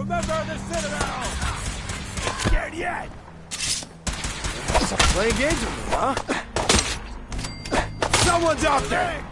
Remember the Citadel! Not scared yet! What's up, playing games with me, huh? Someone's out there!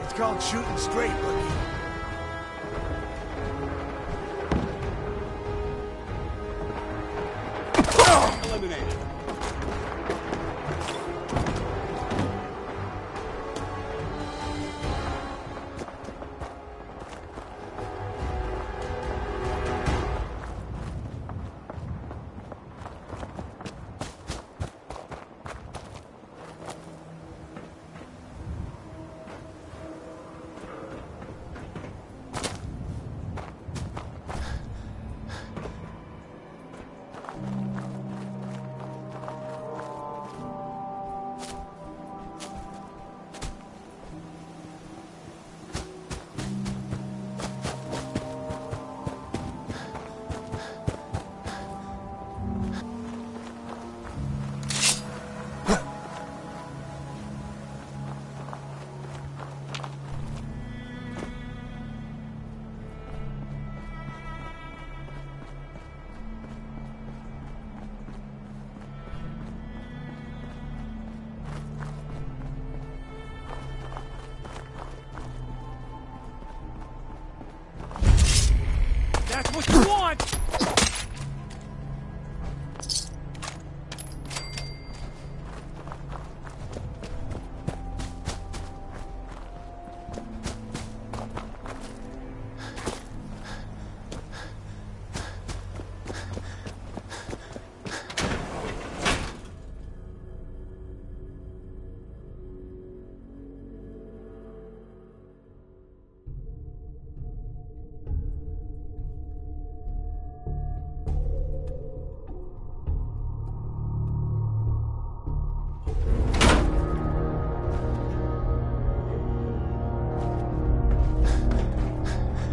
It's called shooting straight, rookie. Eliminated. That's what you want!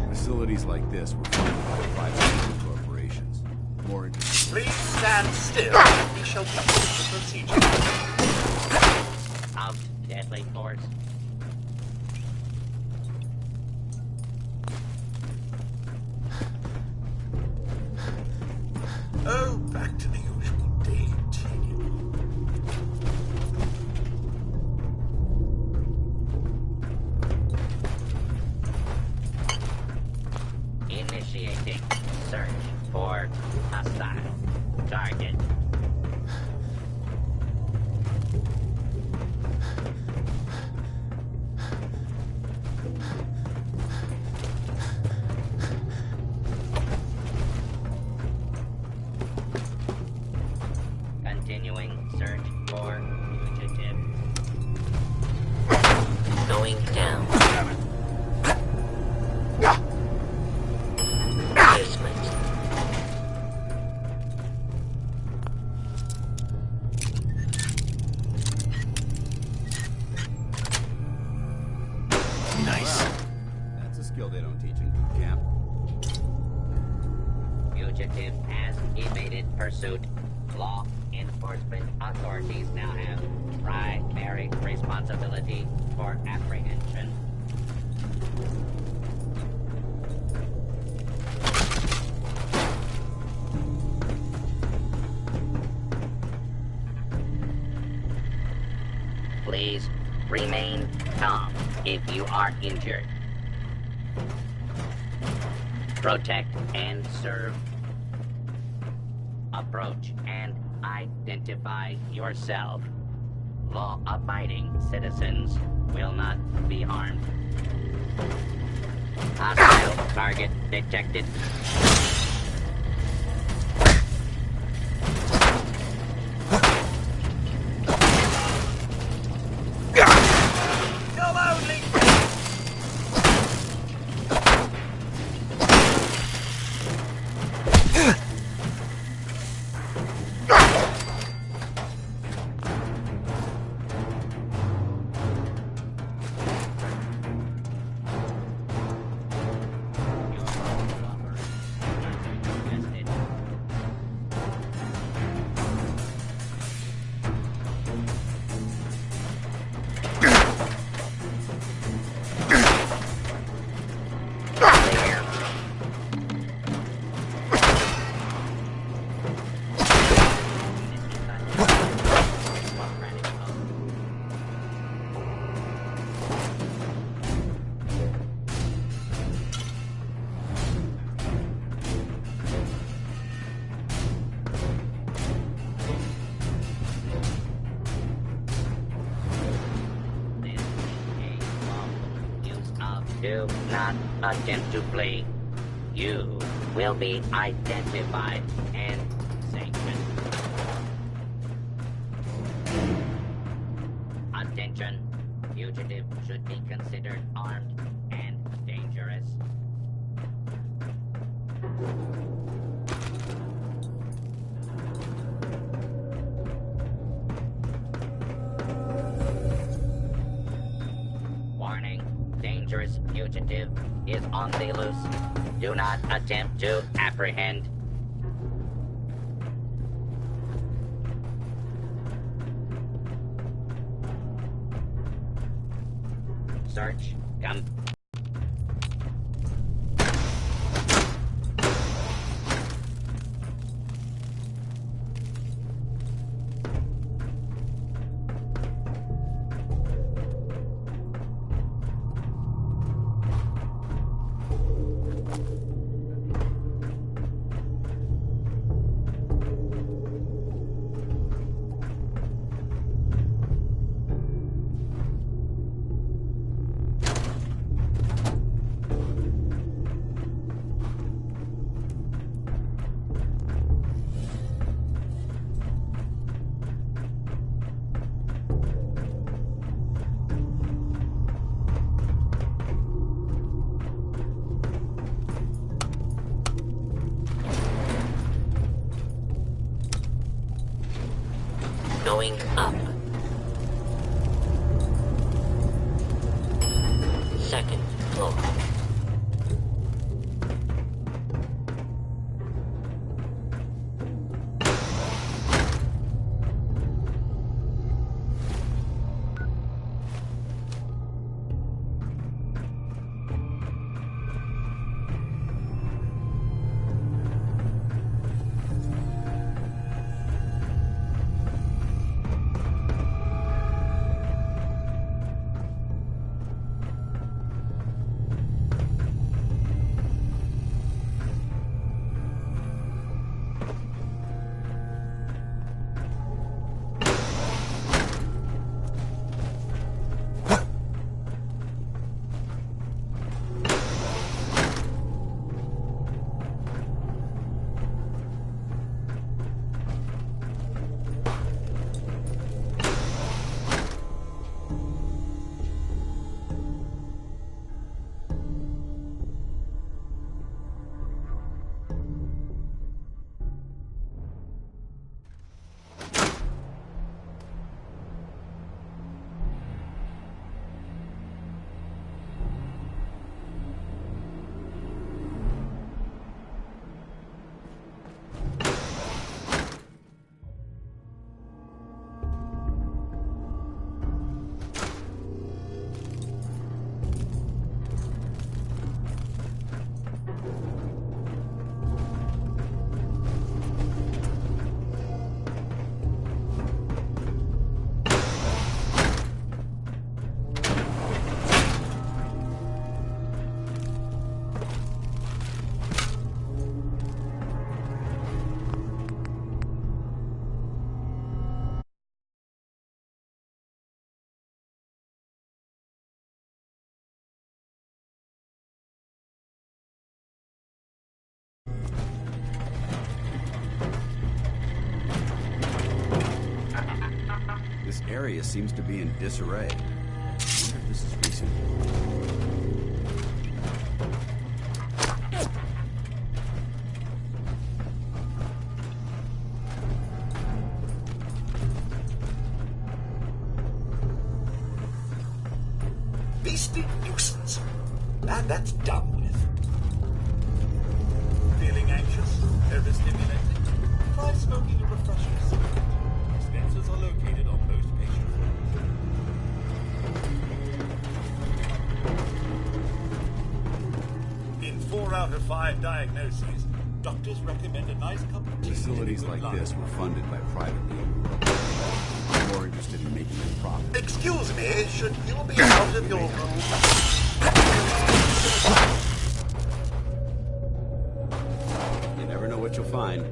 Facilities like this were funded by private corporations. More interesting. Please stand still. We shall complete the procedure. Of deadly force. Oh, back to the usual date. Initiating search for hostile target. Continuing search for fugitive. Going down. Basement. Nice. That's a skill they don't teach in boot camp. Fugitive has evaded pursuit. Law enforcement authorities now have primary responsibility for apprehension. Please remain calm if you are injured. protect, and serve. Approach and identify yourself. Law-abiding citizens will not be harmed. Hostile target detected. Come only! Do not attempt to flee. You will be identified and sanctioned. Attention. Fugitive should be considered armed and dangerous. Warning. Dangerous fugitive is on the loose. Do not attempt to apprehend. Search. Come. Going up. Second floor. area seems to be in disarray. I wonder if this is recent. Beastly nuisance. And that's done with. Feeling anxious? Overstimulated? Try smoking a refreshing cigarette. Dispensers are located on most patient floors. In 4 out of 5 diagnoses, doctors recommend a nice cup of tea. Facilities like this were funded by privately owned corporations. I'm more interested in making a profit. Excuse me, should you be out of your room? You never know what you'll find.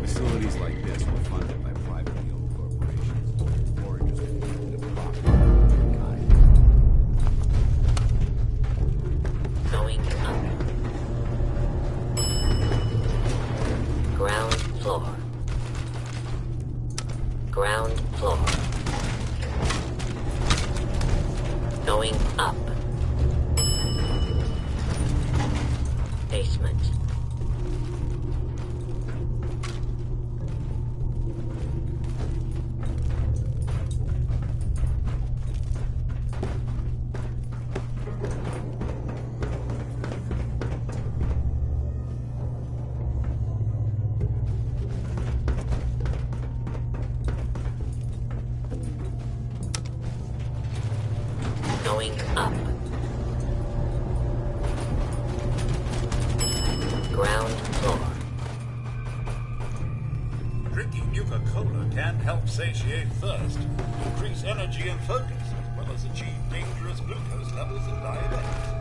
Facilities like this were funded by privately owned corporations. More interested in making a profit than mankind. Going up. Ground floor. Ground floor. Going up. Basement. Going up. Ground floor. Drinking Nuka-Cola can help satiate thirst, increase energy and focus, as well as achieve dangerous glucose levels in diabetics.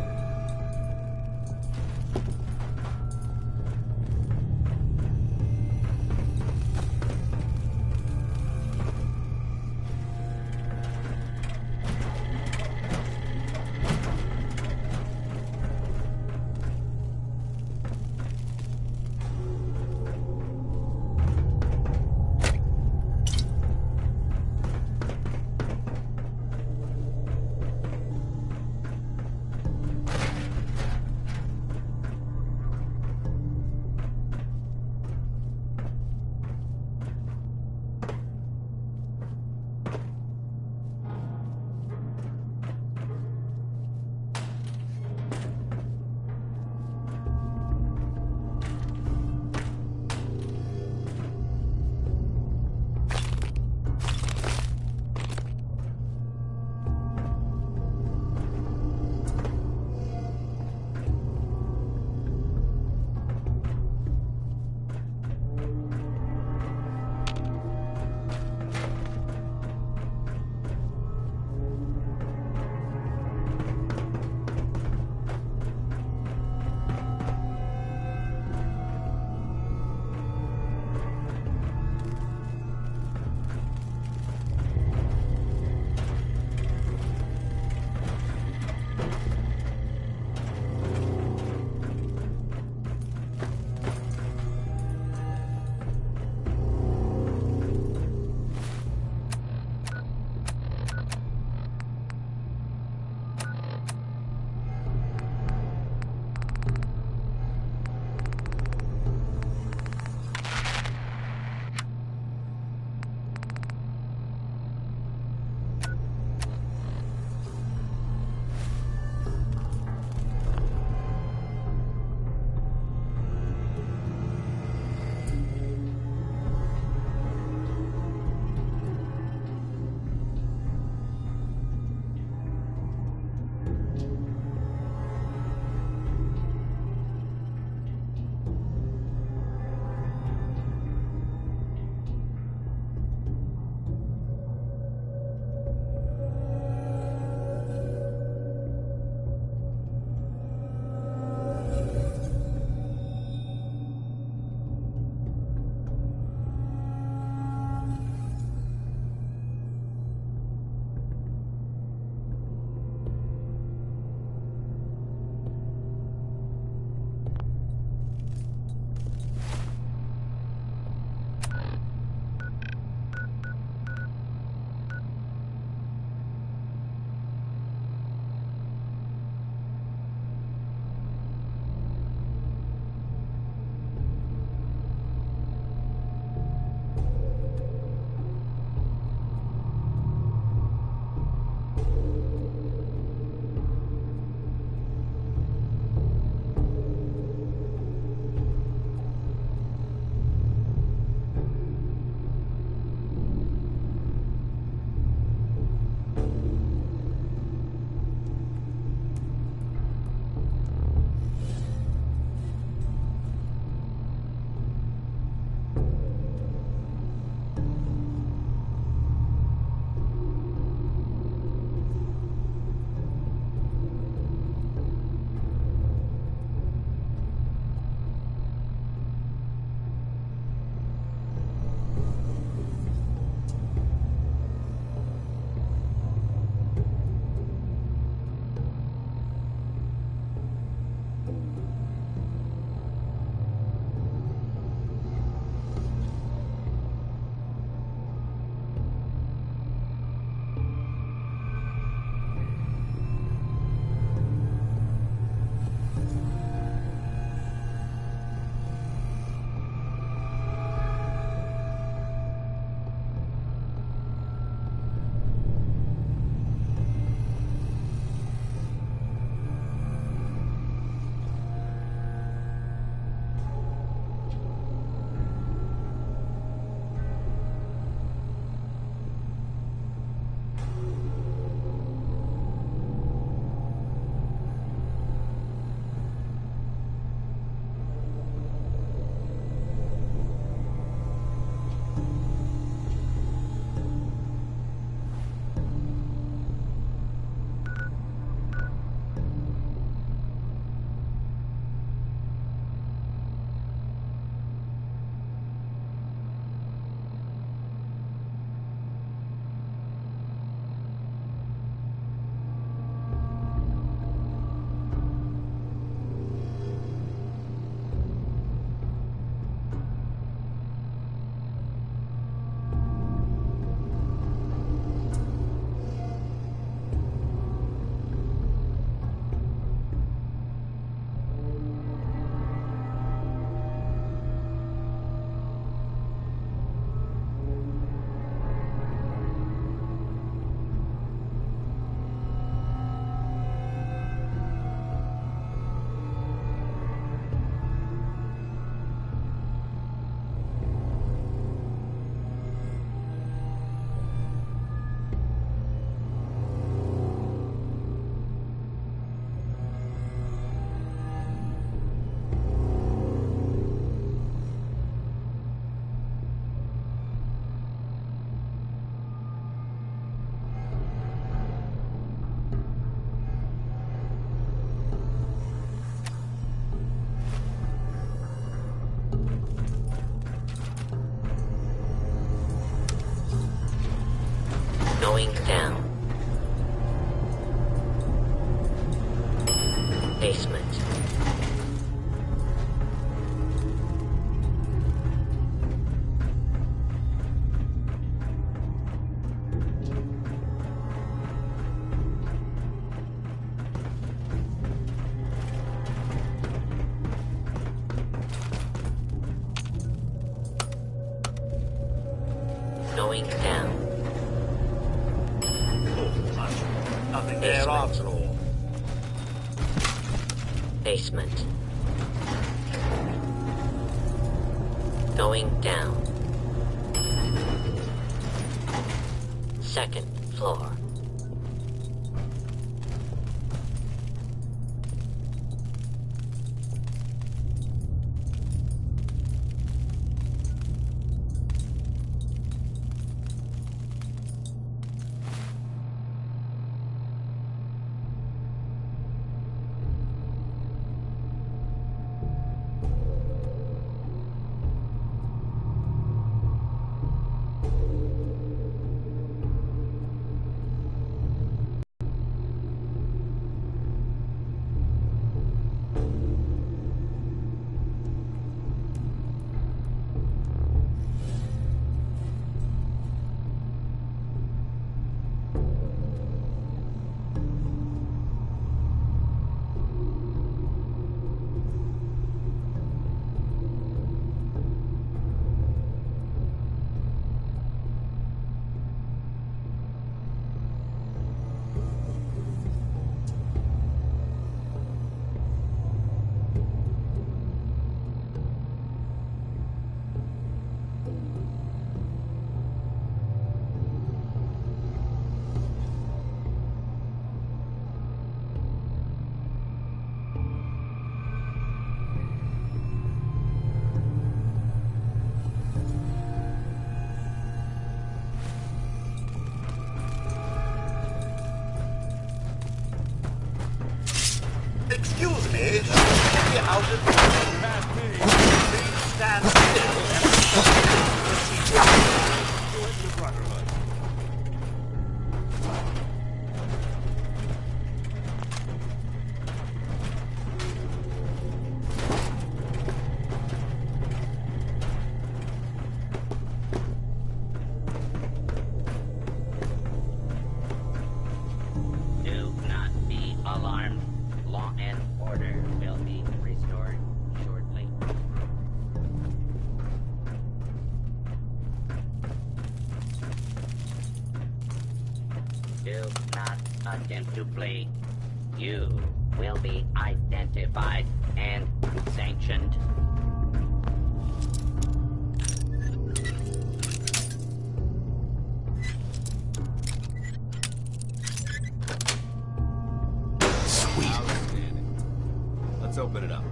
Basement. Going down. Nothing there after all. Basement. Going down. Second floor. Excuse me, should we be out of please stand still Do not be alarmed. Law and order will be restored shortly. Do not attempt to flee. You will be identified and sanctioned. Outstanding. Let's open it up.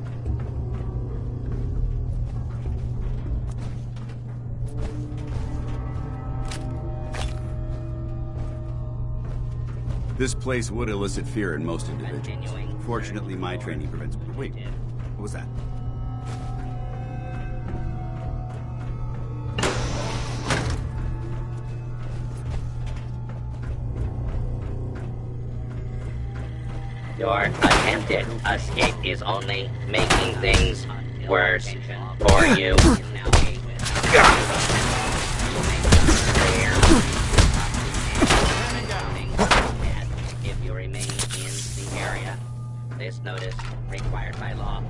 This place would elicit fear in most individuals. Fortunately, my training prevents... Wait, what was that? Your attempted escape is only making things worse for you. If you remain in the area, this notice required by law.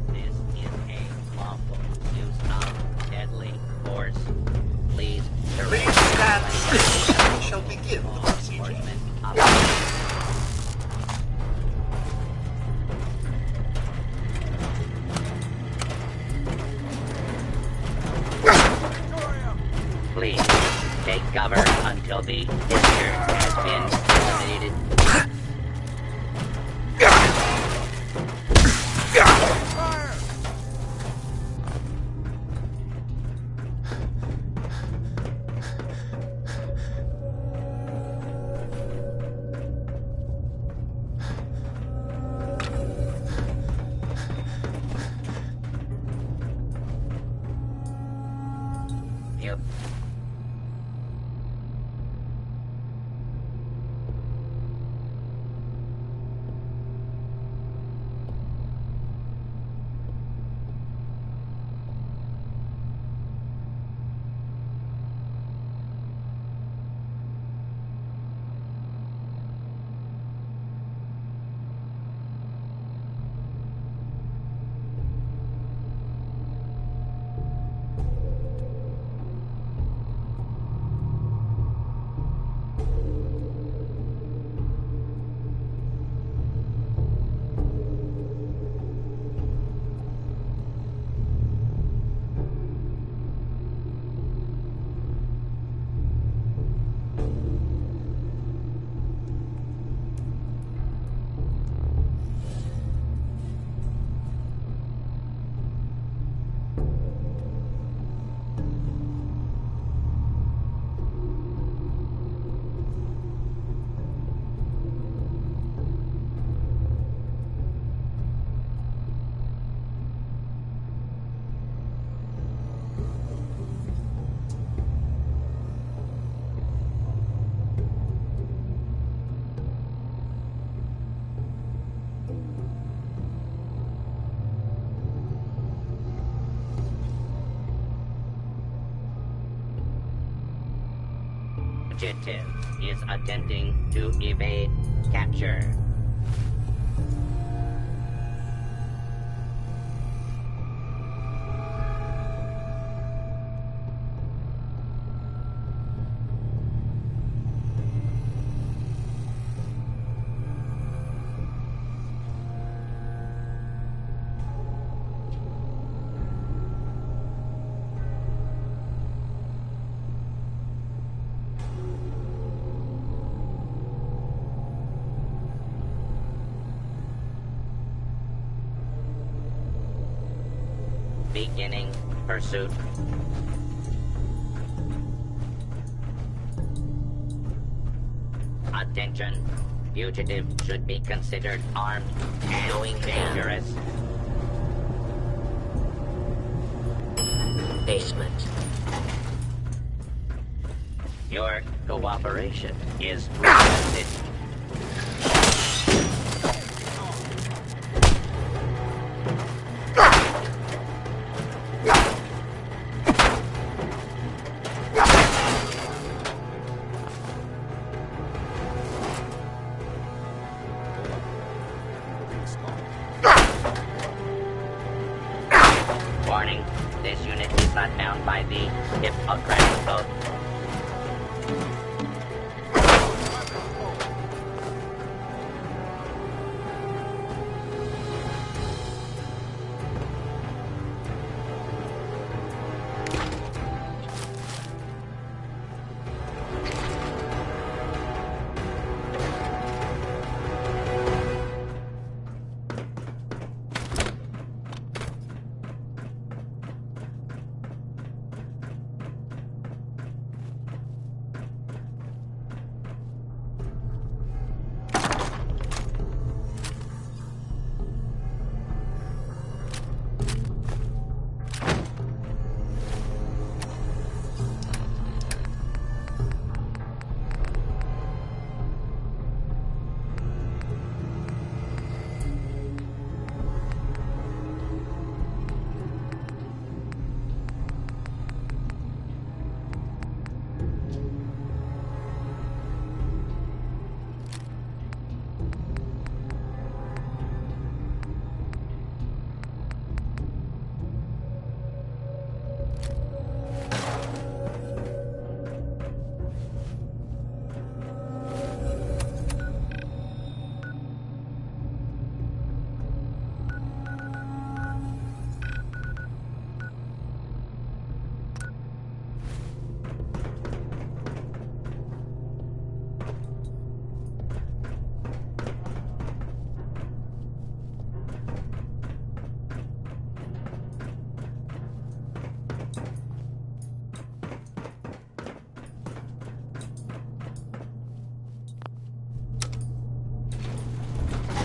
This is a lawful use of deadly force. Please Please stand still and we shall begin the procedure. Please take cover until the danger has been eliminated. fugitive is attempting to evade capture. Beginning pursuit. Attention. Fugitive should be considered armed and dangerous. Basement. Your cooperation is requested. Warning, this unit is not bound by the Hippocratic Code.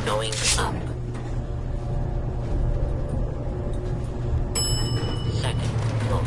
Going up. Second floor.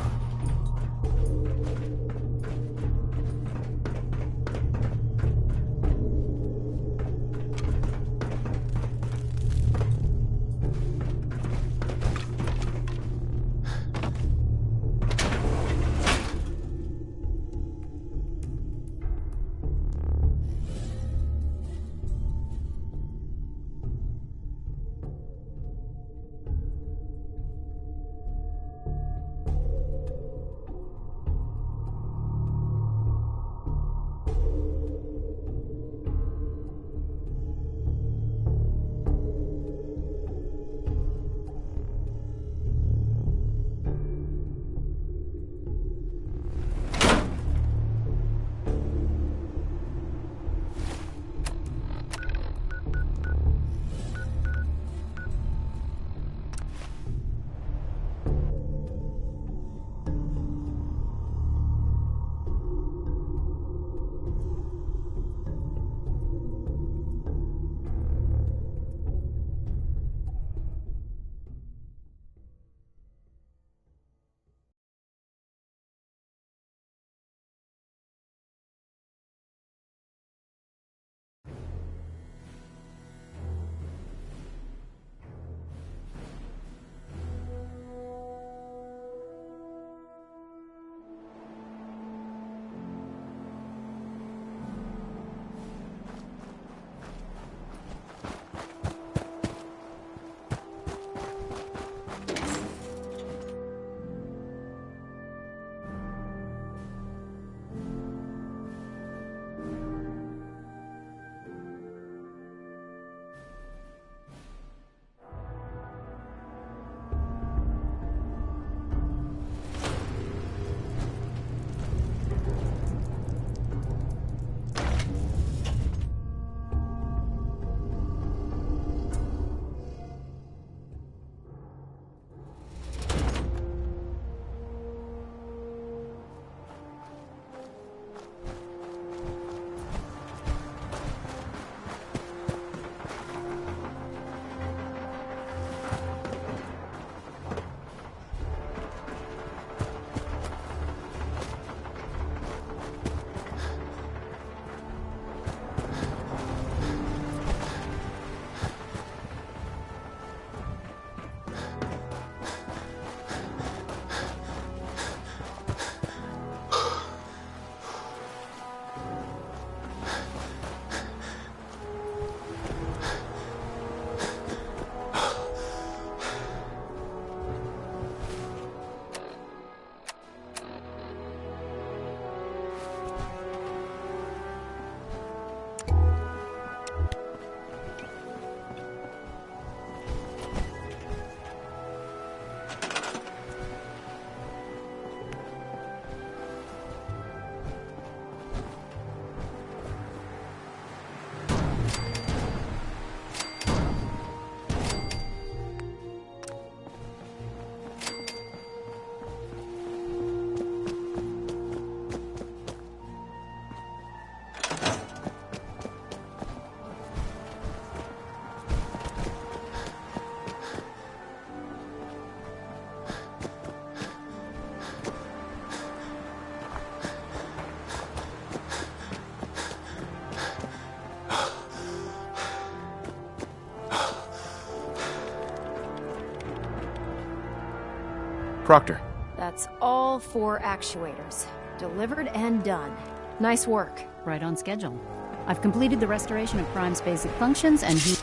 Proctor. That's all 4 actuators. Delivered and done. Nice work. Right on schedule. I've completed the restoration of Prime's basic functions and he...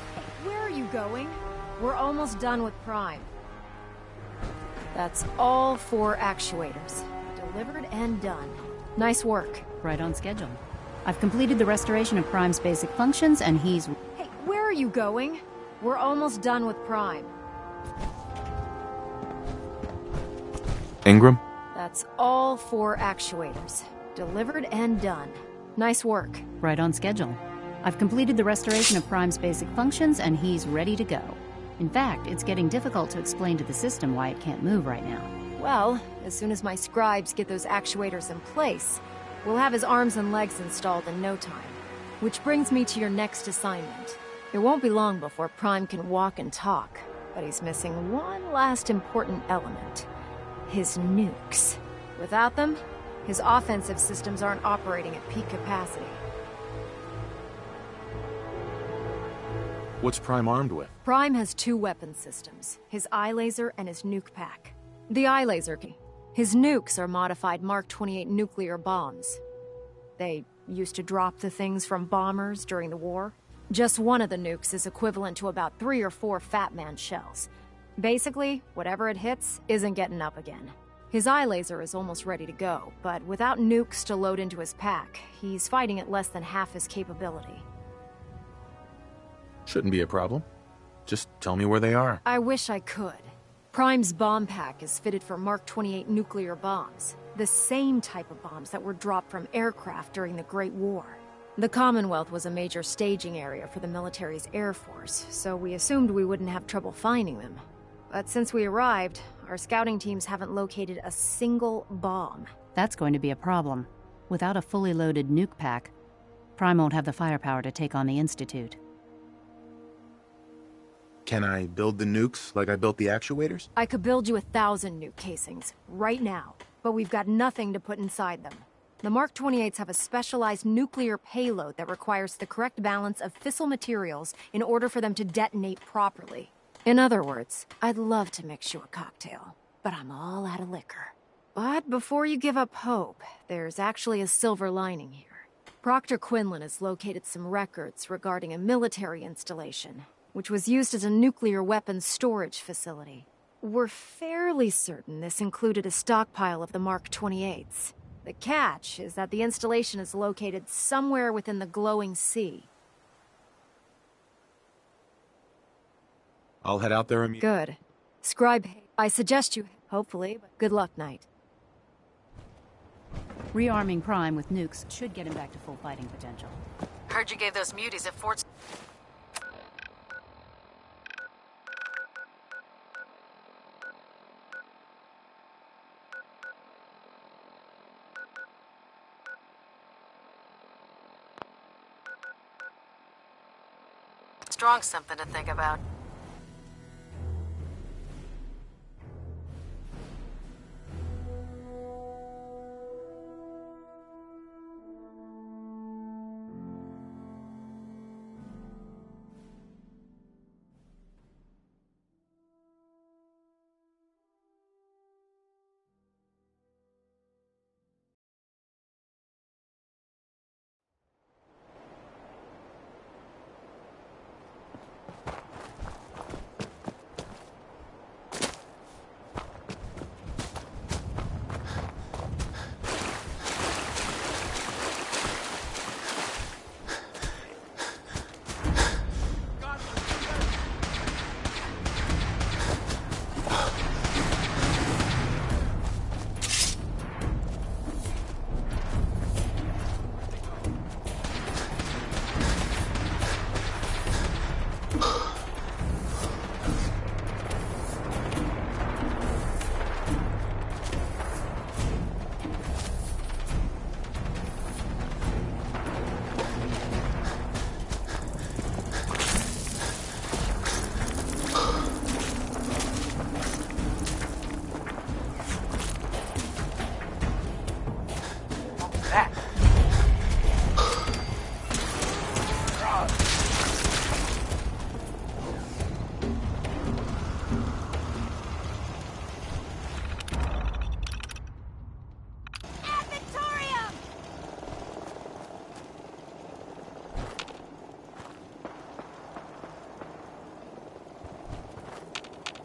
Where are you going? We're almost done with Prime. That's all 4 actuators. Delivered and done. Nice work. Right on schedule. I've completed the restoration of Prime's basic functions and he's... Hey, where are you going? We're almost done with Prime. Ingram? That's all 4 actuators. Delivered and done. Nice work. Right on schedule. I've completed the restoration of Prime's basic functions and he's ready to go. In fact, it's getting difficult to explain to the system why it can't move right now. Well, as soon as my scribes get those actuators in place, we'll have his arms and legs installed in no time. Which brings me to your next assignment. It won't be long before Prime can walk and talk, but he's missing one last important element. His nukes. Without them, his offensive systems aren't operating at peak capacity. What's Prime armed with? Prime has 2 weapon systems, his eye laser and his nuke pack. The eye laser, his nukes are modified Mark 28 nuclear bombs. They used to drop the things from bombers during the war. Just one of the nukes is equivalent to about 3 or 4 Fat Man shells. Basically, whatever it hits isn't getting up again. His eye laser is almost ready to go, but without nukes to load into his pack, he's fighting at less than half his capability. Shouldn't be a problem. Just tell me where they are. I wish I could. Prime's bomb pack is fitted for Mark 28 nuclear bombs, the same type of bombs that were dropped from aircraft during the Great War. The Commonwealth was a major staging area for the military's air force, so we assumed we wouldn't have trouble finding them. But since we arrived, our scouting teams haven't located a single bomb. That's going to be a problem. Without a fully loaded nuke pack, Prime won't have the firepower to take on the Institute. Can I build the nukes like I built the actuators? I could build you 1,000 nuke casings, right now, but we've got nothing to put inside them. The Mark 28s have a specialized nuclear payload that requires the correct balance of fissile materials in order for them to detonate properly. In other words, I'd love to mix you a cocktail, but I'm all out of liquor. But before you give up hope, there's actually a silver lining here. Proctor Quinlan has located some records regarding a military installation, which was used as a nuclear weapons storage facility. We're fairly certain this included a stockpile of the Mark 28s. The catch is that the installation is located somewhere within the glowing sea. I'll head out there immediately. Good. Scribe, I suggest you, hopefully, but good luck, Knight. Rearming Prime with nukes should get him back to full fighting potential. Heard you gave those muties at Fort... Strong something to think about.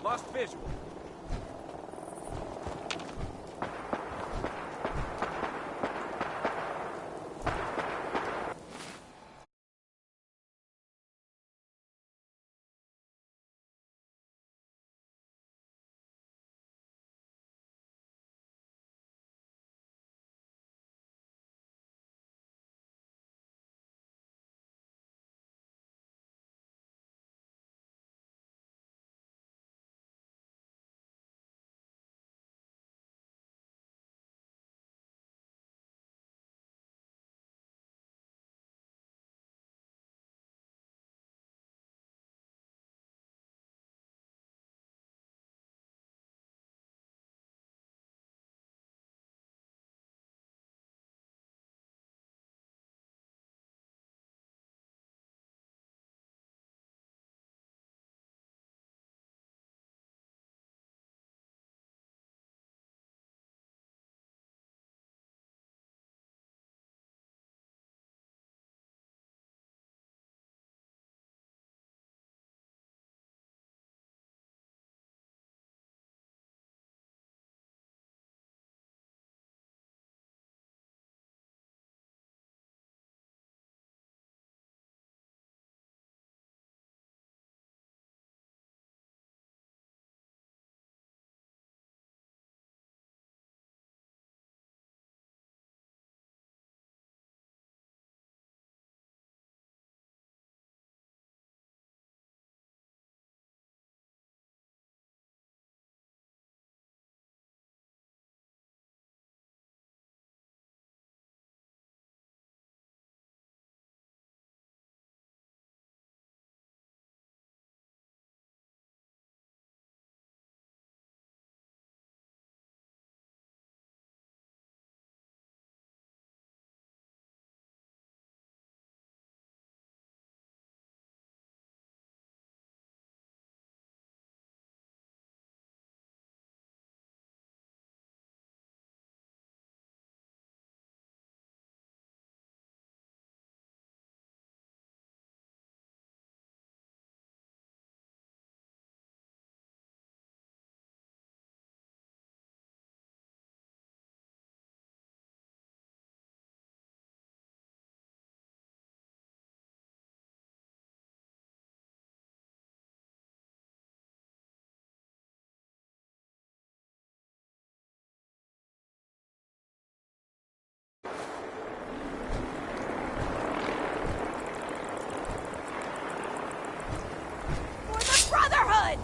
Lost visual. Brotherhood!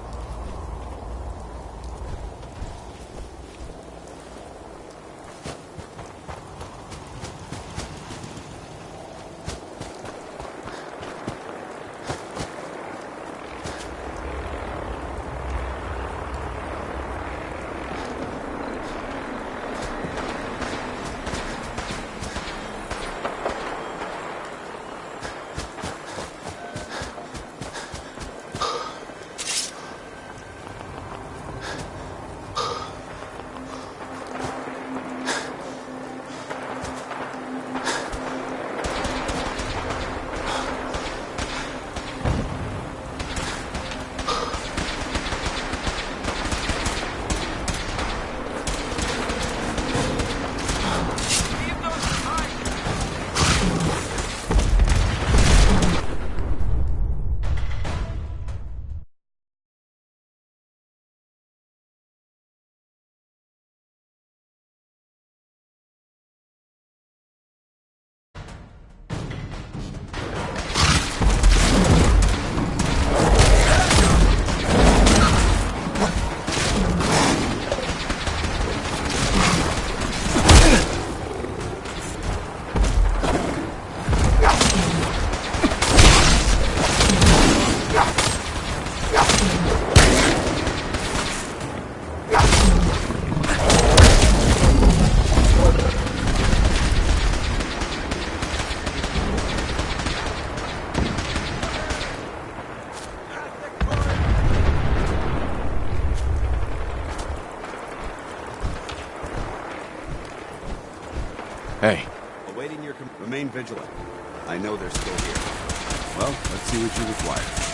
Hey. Awaiting your remain vigilant. I know they're still here. Well, let's see what you require.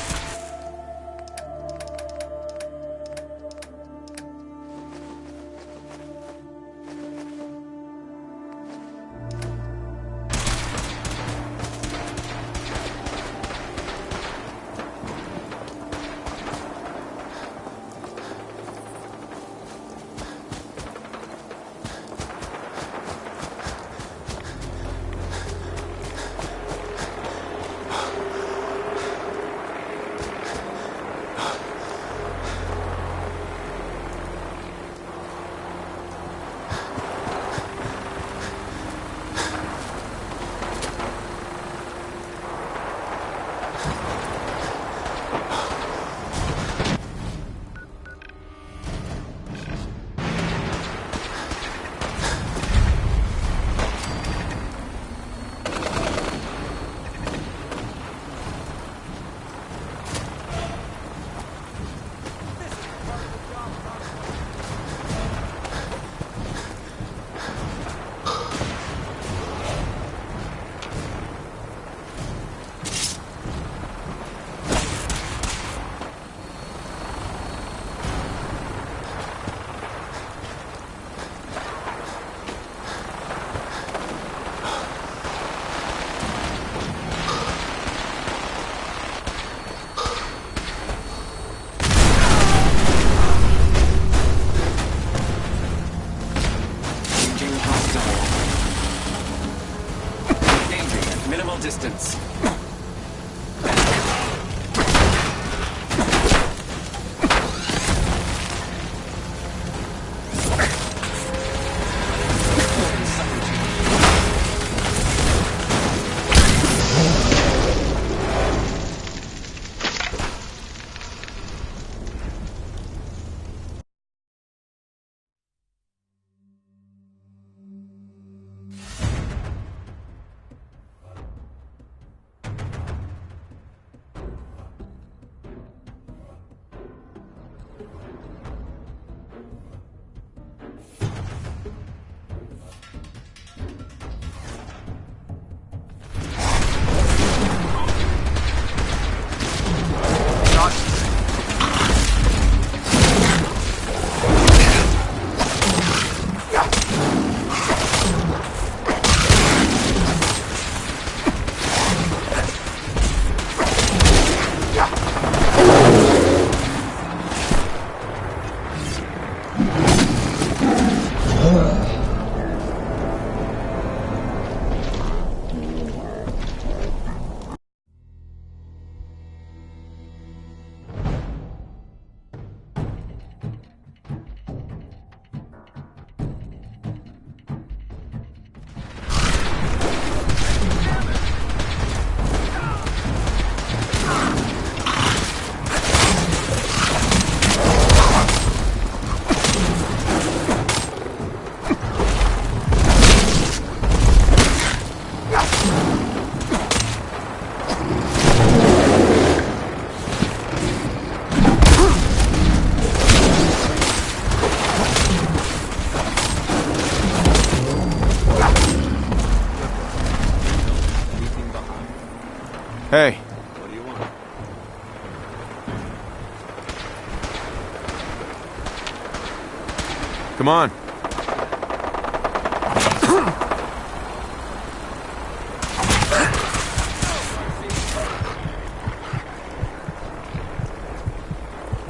come on.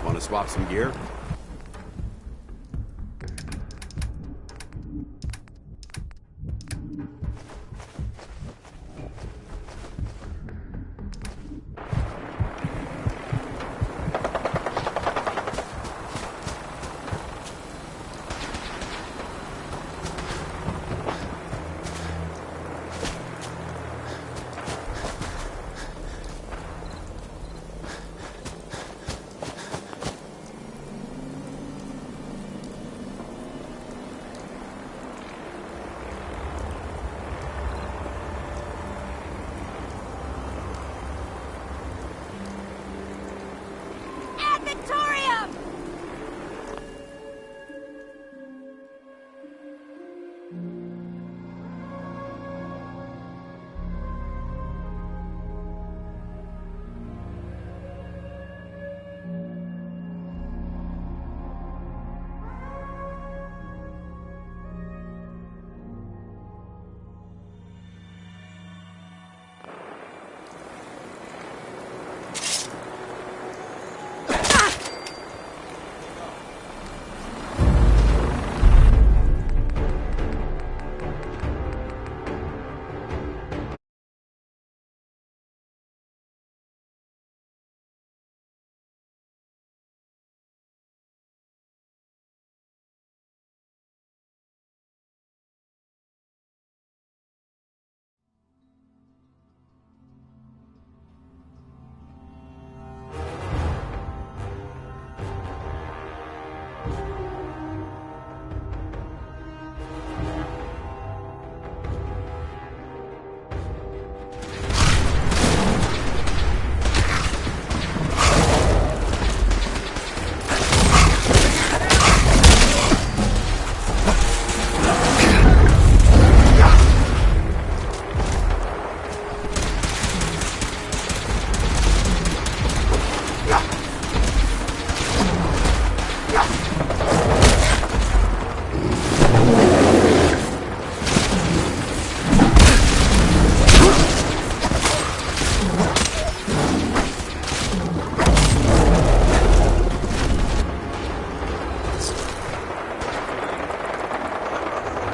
Want to swap some gear?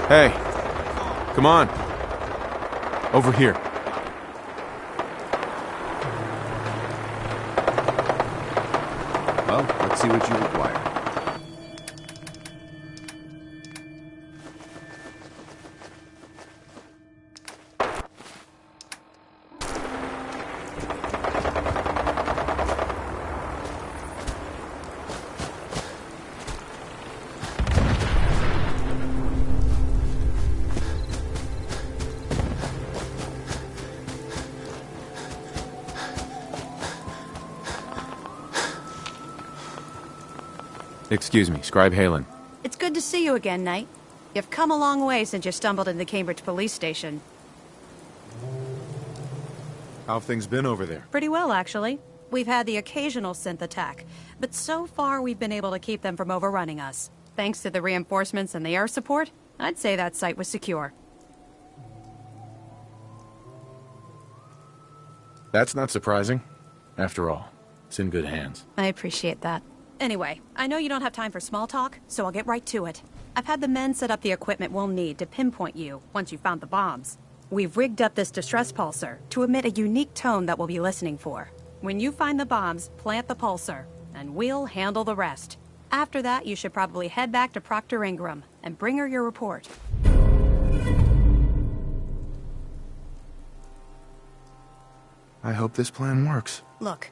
Hey, come on. Over here. Well, let's see what you require. Excuse me, Scribe Halen. It's good to see you again, Knight. You've come a long way since you stumbled into the Cambridge police station. How have things been over there? Pretty well, actually. We've had the occasional synth attack, but so far we've been able to keep them from overrunning us. Thanks to the reinforcements and the air support, I'd say that site was secure. That's not surprising. After all, it's in good hands. I appreciate that. Anyway, I know you don't have time for small talk, so I'll get right to it. I've had the men set up the equipment we'll need to pinpoint you once you've found the bombs. We've rigged up this distress pulsar to emit a unique tone that we'll be listening for. When you find the bombs, plant the pulsar, and we'll handle the rest. After that, you should probably head back to Proctor Ingram and bring her your report. I hope this plan works. Look.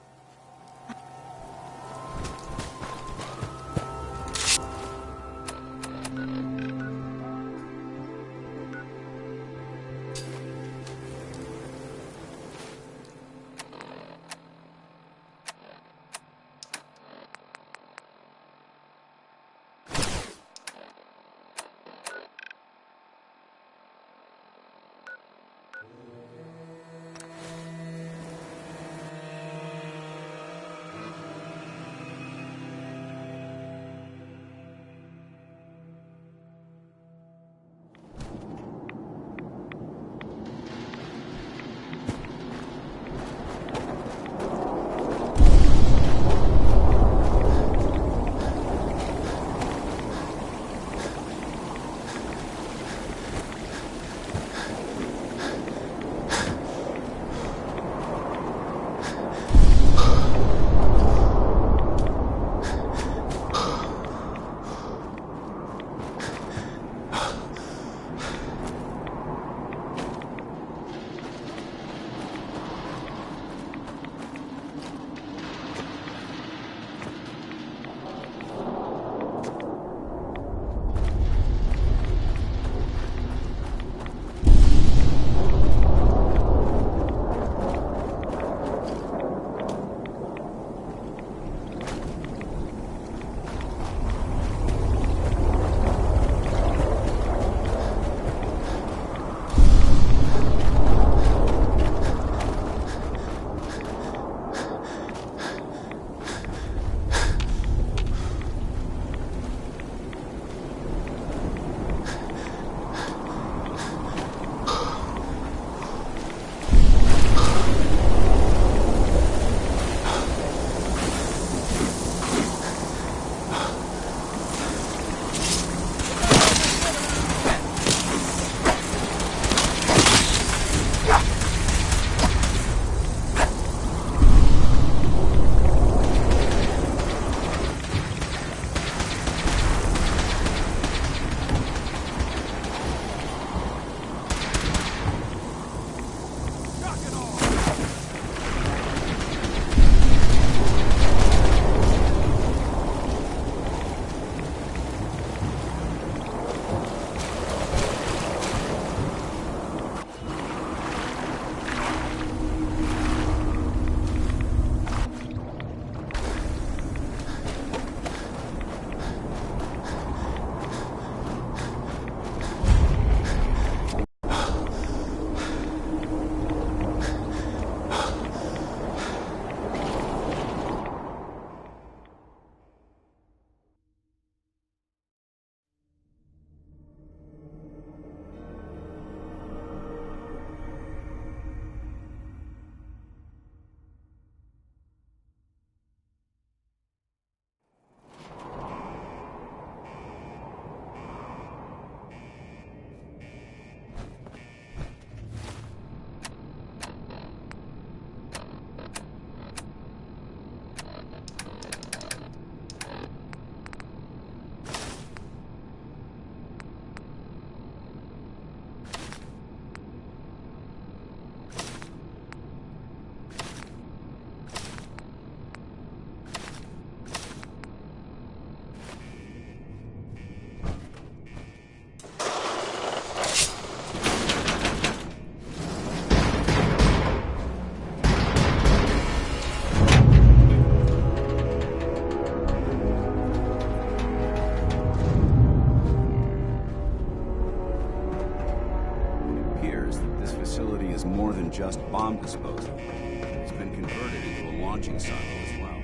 To6o as well.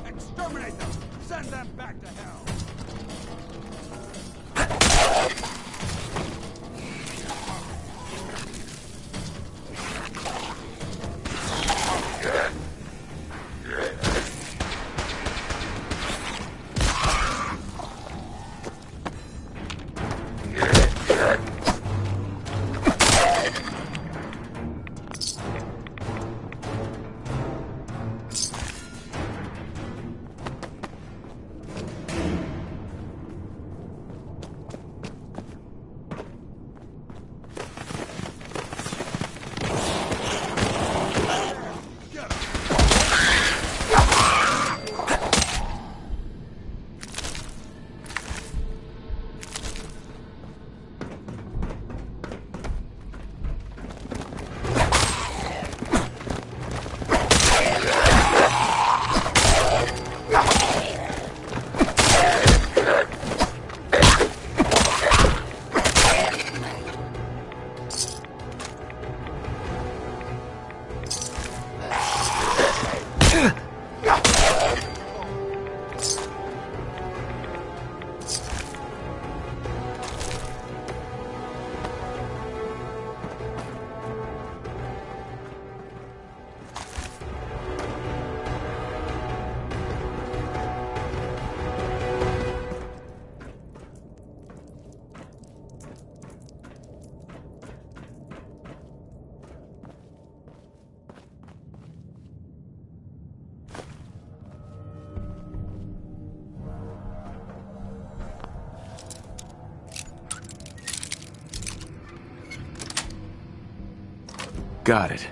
Exterminate them! Send them back to hell! Got it.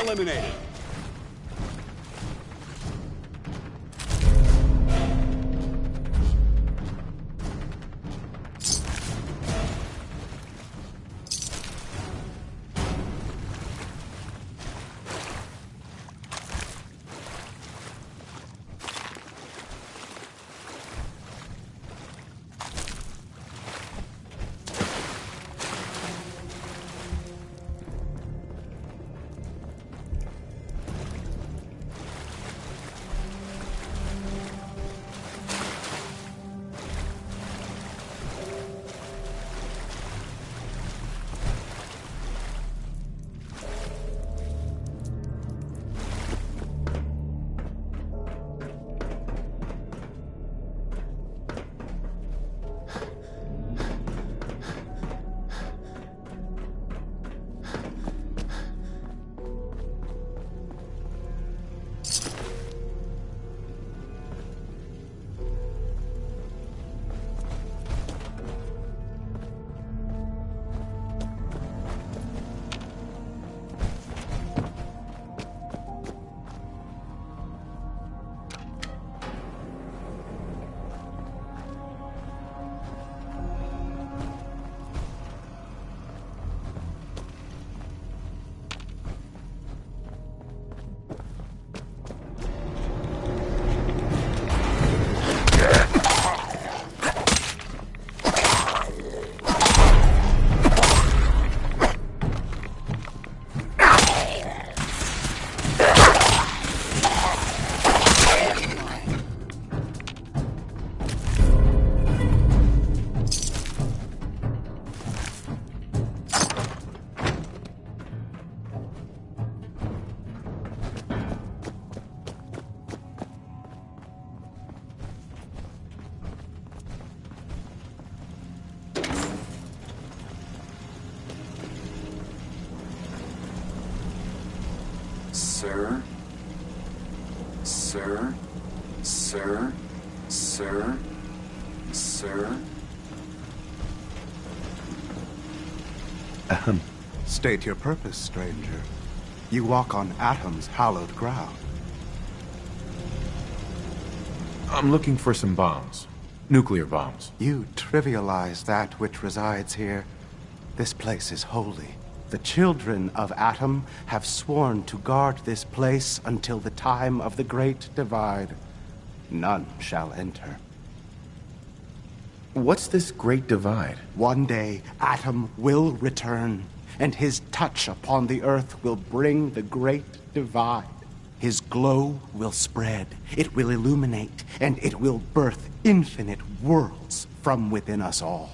Eliminated. Sir? Sir? Sir? Sir? Sir? State your purpose, stranger. You walk on Atom's hallowed ground. I'm looking for some bombs. Nuclear bombs. You trivialize that which resides here. This place is holy. The children of Atom have sworn to guard this place until the time of the Great Divide. None shall enter. What's this Great Divide? One day, Atom will return, and his touch upon the earth will bring the Great Divide. His glow will spread, it will illuminate, and it will birth infinite worlds from within us all.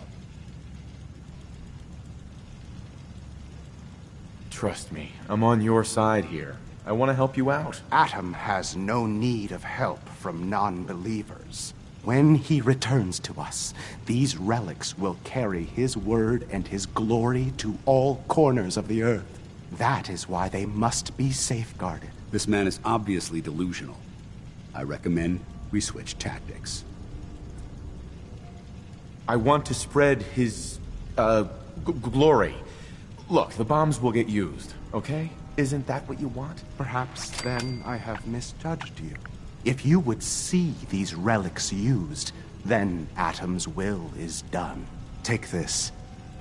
Trust me, I'm on your side here. I want to help you out. Atom has no need of help from non-believers. When he returns to us, these relics will carry his word and his glory to all corners of the earth. That is why they must be safeguarded. This man is obviously delusional. I recommend we switch tactics. I want to spread his, glory. Look, the bombs will get used, okay? Isn't that what you want? Perhaps then I have misjudged you. If you would see these relics used, then Atom's will is done. Take this,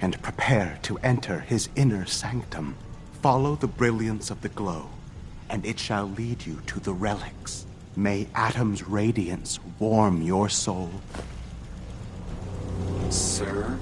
and prepare to enter his inner sanctum. Follow the brilliance of the glow, and it shall lead you to the relics. May Atom's radiance warm your soul. Sir?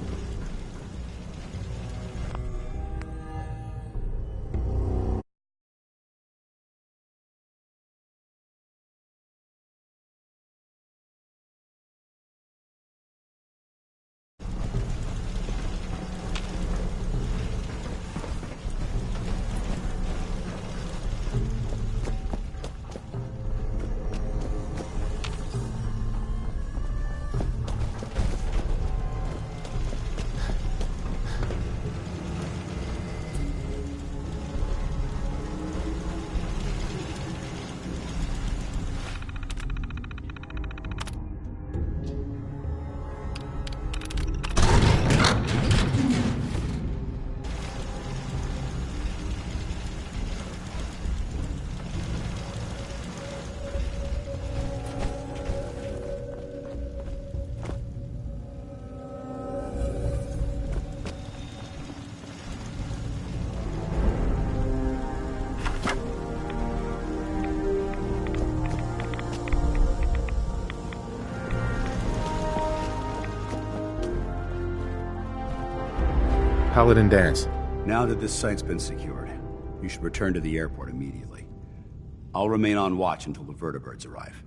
Paladin dance. Now that this site's been secured, you should return to the airport immediately. I'll remain on watch until the vertibirds arrive.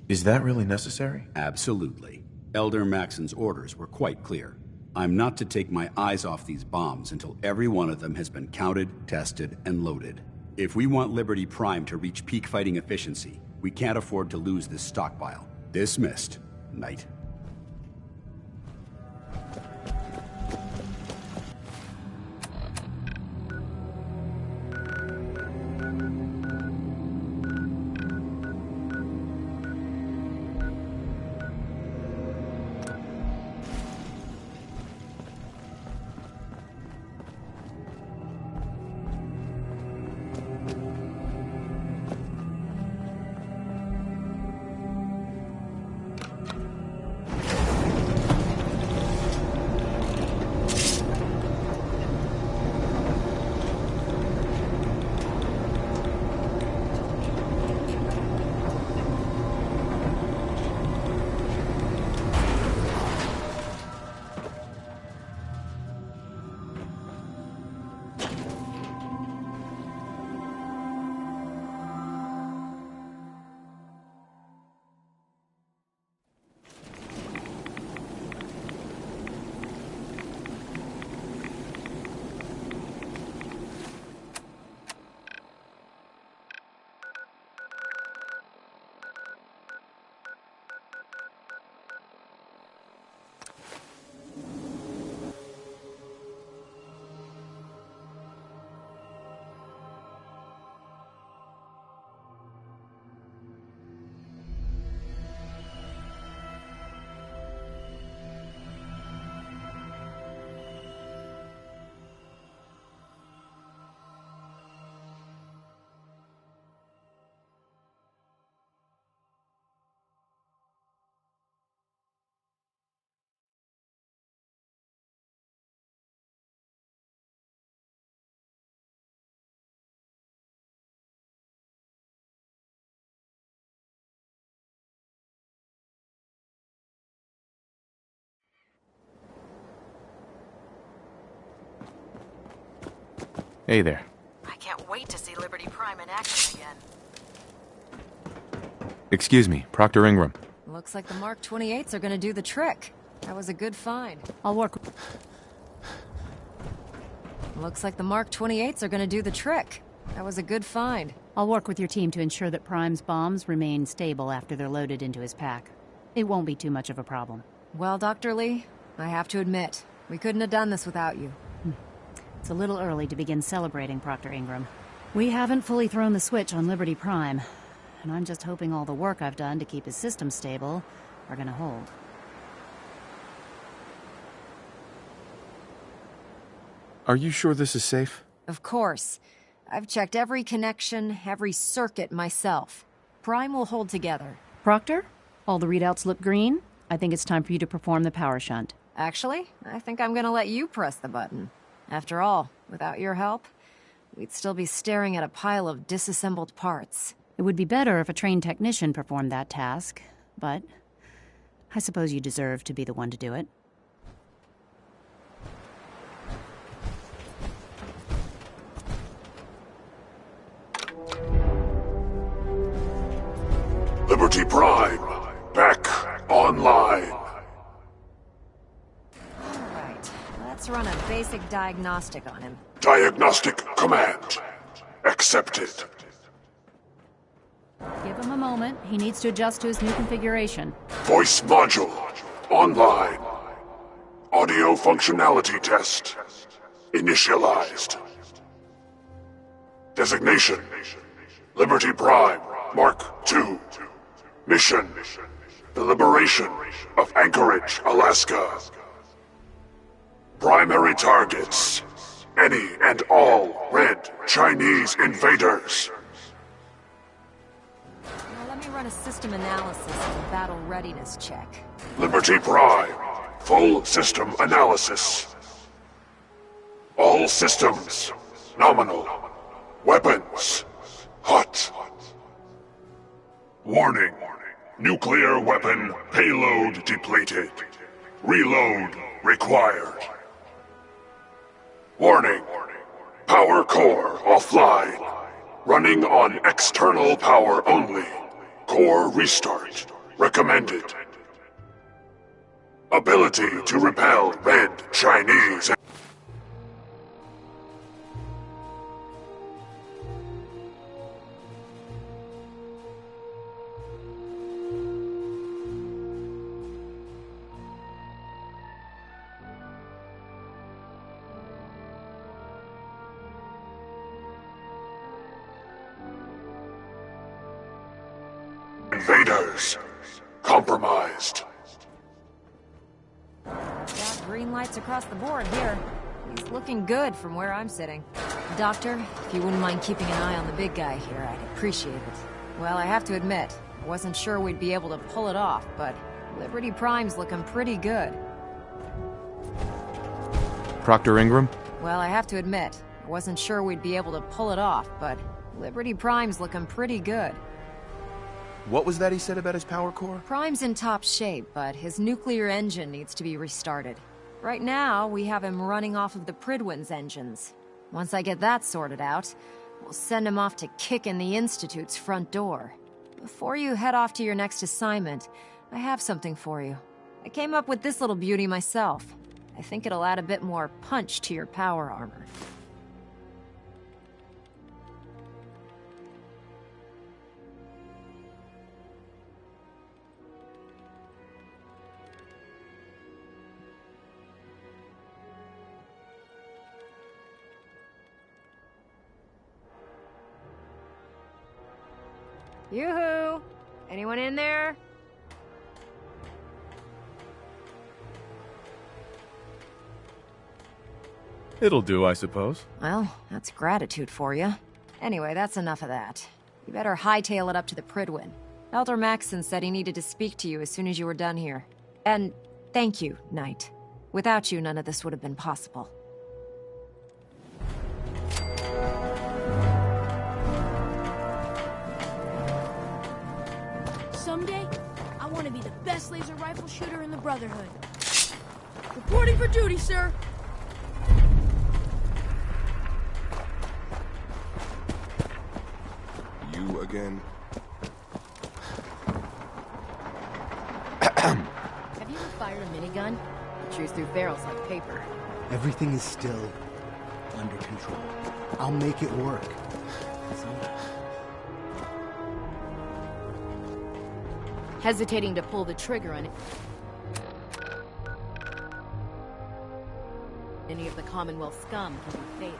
Is that really necessary? Absolutely. Elder Maxon's orders were quite clear. I'm not to take my eyes off these bombs until every one of them has been counted, tested, and loaded. If we want Liberty Prime to reach peak fighting efficiency, we can't afford to lose this stockpile. Dismissed, Knight. Hey there. I can't wait to see Liberty Prime in action again. Excuse me, Proctor Ingram. Looks like the Mark 28s are gonna do the trick. That was a good find. I'll work. Looks like the Mark 28s are gonna do the trick. That was a good find. I'll work with your team to ensure that Prime's bombs remain stable after they're loaded into his pack. It won't be too much of a problem. Well, Dr. Lee, I have to admit, we couldn't have done this without you. It's a little early to begin celebrating, Proctor Ingram. We haven't fully thrown the switch on Liberty Prime, and I'm just hoping all the work I've done to keep his system stable are gonna hold. Are you sure this is safe? Of course. I've checked every connection, every circuit myself. Prime will hold together. Proctor, all the readouts look green. I think it's time for you to perform the power shunt. Actually, I think I'm gonna let you press the button. After all, without your help, we'd still be staring at a pile of disassembled parts. It would be better if a trained technician performed that task, but I suppose you deserve to be the one to do it. Liberty Prime, back online. Alright, let's run a basic diagnostic on him. Diagnostic command accepted. Give him a moment. He needs to adjust to his new configuration. Voice module online. Audio functionality test initialized. Designation: Liberty Prime Mark II. Mission: the liberation of Anchorage, Alaska. Primary targets: any and all red Chinese invaders. Now let me run a system analysis and a battle readiness check. Liberty Prime, full system analysis. All systems nominal. Weapons hot. Warning: nuclear weapon payload depleted. Reload required. Warning: power core offline. Running on external power only. Core restart recommended. Ability to repel red Chinese. Invaders compromised. Got green lights across the board here. He's looking good from where I'm sitting. Doctor, if you wouldn't mind keeping an eye on the big guy here, I'd appreciate it. Well, I have to admit, I wasn't sure we'd be able to pull it off, but Liberty Prime's looking pretty good. Proctor Ingram? Well, I have to admit, I wasn't sure we'd be able to pull it off, but Liberty Prime's looking pretty good. What was that he said about his power core? Prime's in top shape, but his nuclear engine needs to be restarted. Right now, we have him running off of the Pridwin's engines. Once I get that sorted out, we'll send him off to kick in the Institute's front door. Before you head off to your next assignment, I have something for you. I came up with this little beauty myself. I think it'll add a bit more punch to your power armor. Yoo-hoo! Anyone in there? It'll do, I suppose. Well, that's gratitude for you. Anyway, that's enough of that. You better hightail it up to the Pridwin. Elder Maxson said he needed to speak to you as soon as you were done here. And thank you, Knight. Without you, none of this would have been possible. Someday, I want to be the best laser rifle shooter in the Brotherhood. Reporting for duty, sir. again. Have you ever fired a minigun? It chews through barrels like paper. Everything is still under control. I'll make it work. Hesitating to pull the trigger on any of the Commonwealth scum can be fatal.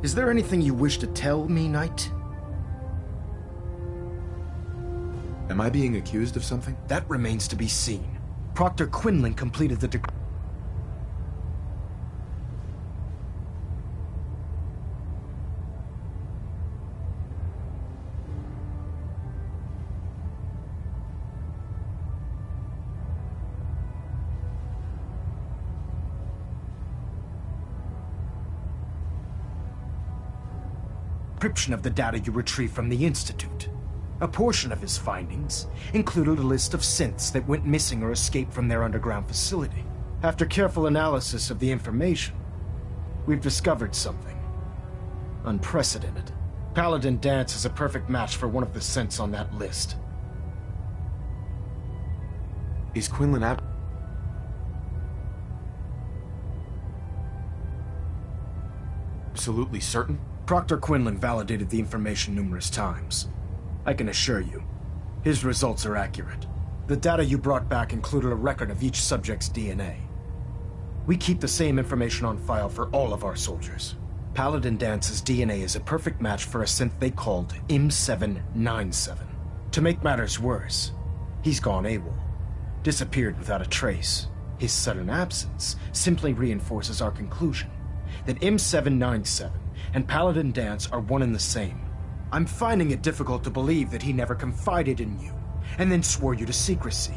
Is there anything you wish to tell me, Knight? Am I being accused of something? That remains to be seen. Proctor Quinlan completed the description of the data you retrieved from the Institute. A portion of his findings included a list of synths that went missing or escaped from their underground facility. After careful analysis of the information, we've discovered something unprecedented. Paladin Dance is a perfect match for one of the synths on that list. Is Quinlan absolutely certain? Proctor Quinlan validated the information numerous times. I can assure you, his results are accurate. The data you brought back included a record of each subject's DNA. We keep the same information on file for all of our soldiers. Paladin Dance's DNA is a perfect match for a synth they called M797. To make matters worse, he's gone AWOL, disappeared without a trace. His sudden absence simply reinforces our conclusion that M797 and Paladin Dance are one and the same. I'm finding it difficult to believe that he never confided in you, and then swore you to secrecy.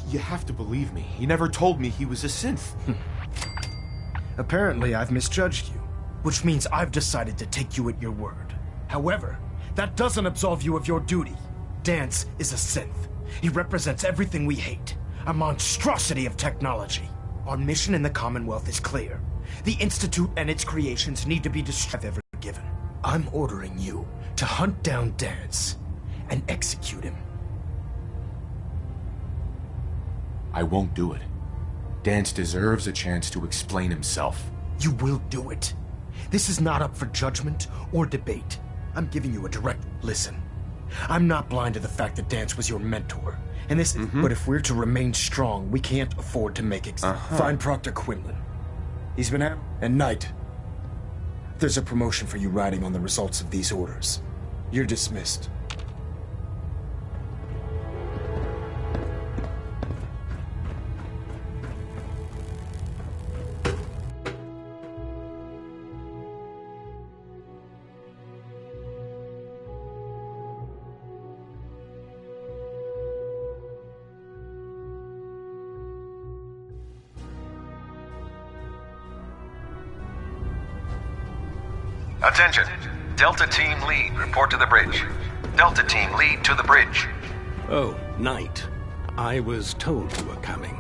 You have to believe me. He never told me he was a synth. Apparently, I've misjudged you, which means I've decided to take you at your word. However, that doesn't absolve you of your duty. Dance is a synth. He represents everything we hate, a monstrosity of technology. Our mission in the Commonwealth is clear. The Institute and its creations need to be destroyed ever given. I'm ordering you to hunt down Dance and execute him. I won't do it. Dance deserves a chance to explain himself. You will do it. This is not up for judgment or debate. I'm giving you a direct listen. I'm not blind to the fact that Dance was your mentor, and this. But if we're to remain strong, we can't afford to make Find Proctor Quinlan. He's been out. And Knight, there's a promotion for you riding on the results of these orders. You're dismissed. Attention! Delta Team Lead, report to the bridge. Delta Team Lead to the bridge. Oh, Knight. I was told you were coming.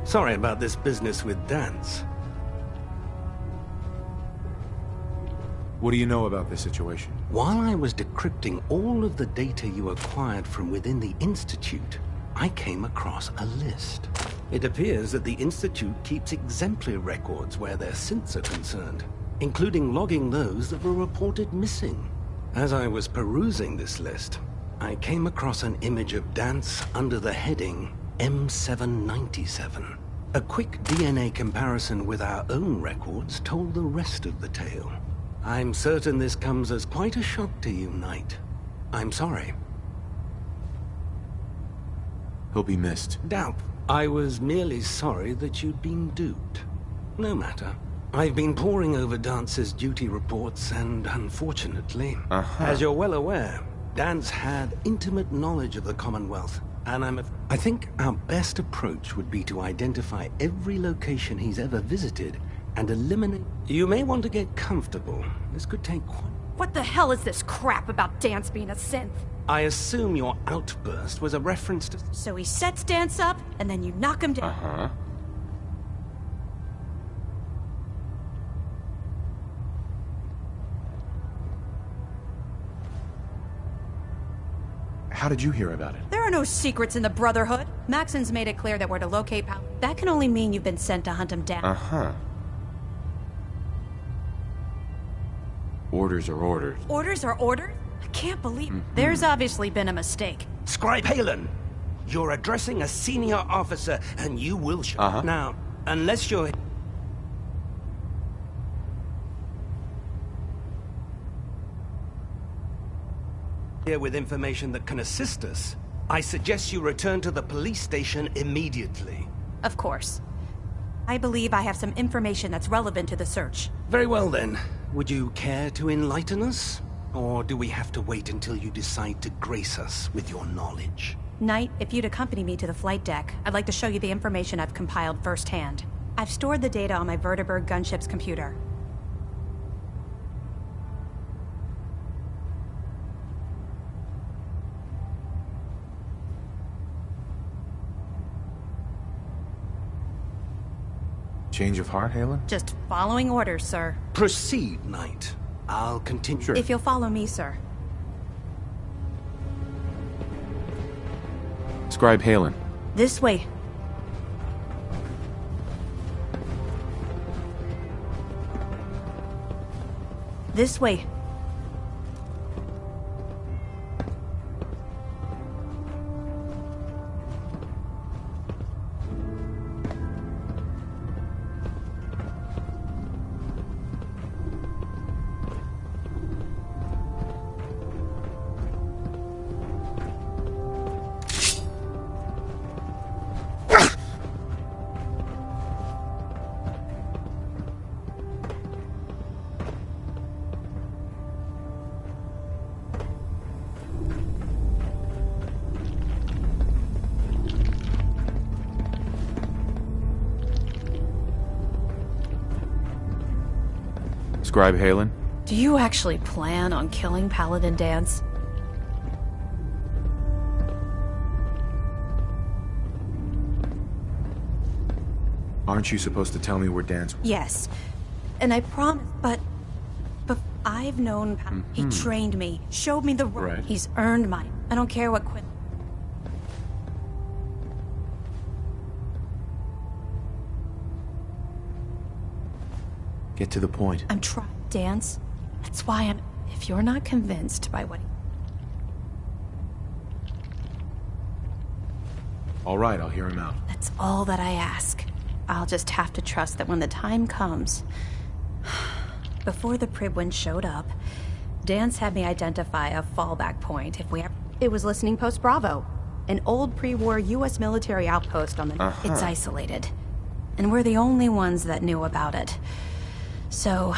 Sorry about this business with Dance. What do you know about this situation? While I was decrypting all of the data you acquired from within the Institute, I came across a list. It appears that the Institute keeps exemplary records where their synths are concerned, including logging those that were reported missing. As I was perusing this list, I came across an image of Dance under the heading M797. A quick DNA comparison with our own records told the rest of the tale. I'm certain this comes as quite a shock to you, Knight. I'm sorry. He'll be missed. Doubt. I was merely sorry that you'd been duped. No matter. I've been poring over Dance's duty reports, and unfortunately, as you're well aware, Dance had intimate knowledge of the Commonwealth, and I think our best approach would be to identify every location he's ever visited and eliminate... You may want to get comfortable. This could take quite... What the hell is this crap about Dance being a synth? I assume your outburst was a reference to... So he sets Dance up, and then you knock him down. How did you hear about it? There are no secrets in the Brotherhood. Maxon's made it clear that we're to locate Pal. That can only mean you've been sent to hunt him down. Orders are orders. Orders are orders? I can't believe There's obviously been a mistake. Scribe Halen, you're addressing a senior officer, and you will show. Now, unless you're... here with information that can assist us, I suggest you return to the police station immediately. Of course. I believe I have some information that's relevant to the search. Very well then. Would you care to enlighten us? Or do we have to wait until you decide to grace us with your knowledge? Knight, if you'd accompany me to the flight deck, I'd like to show you the information I've compiled firsthand. I've stored the data on my Vertibird gunship's computer. Change of heart, Halen? Just following orders, sir. Proceed, Knight. I'll continue. Sure. If you'll follow me, sir. Scribe Halen. This way. This way. Scribe Halen? Do you actually plan on killing Paladin Dance? Aren't you supposed to tell me where Dance... Yes. And I promise, but I've known... He trained me, showed me the road. Right. He's earned mine. I don't care what quit. Get to the point. I'm trying, Dance. That's why I'm... If you're not convinced by what... All right, I'll hear him out. That's all that I ask. I'll just have to trust that when the time comes... Before the Pribwin showed up, Dance had me identify a fallback point if we ever... It was Listening Post Bravo, an old pre-war U.S. military outpost on the... It's isolated, and we're the only ones that knew about it. So,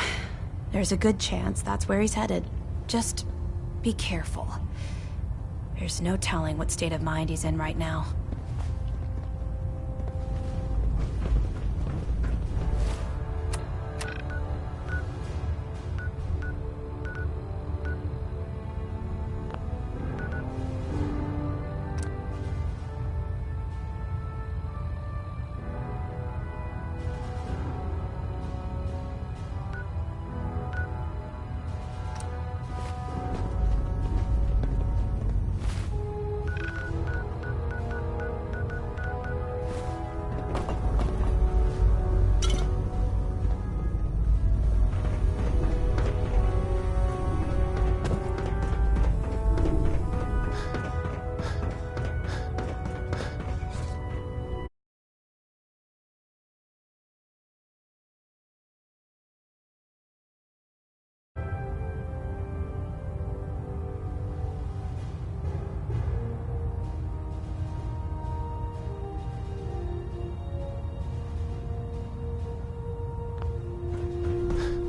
there's a good chance that's where he's headed. Just be careful. There's no telling what state of mind he's in right now.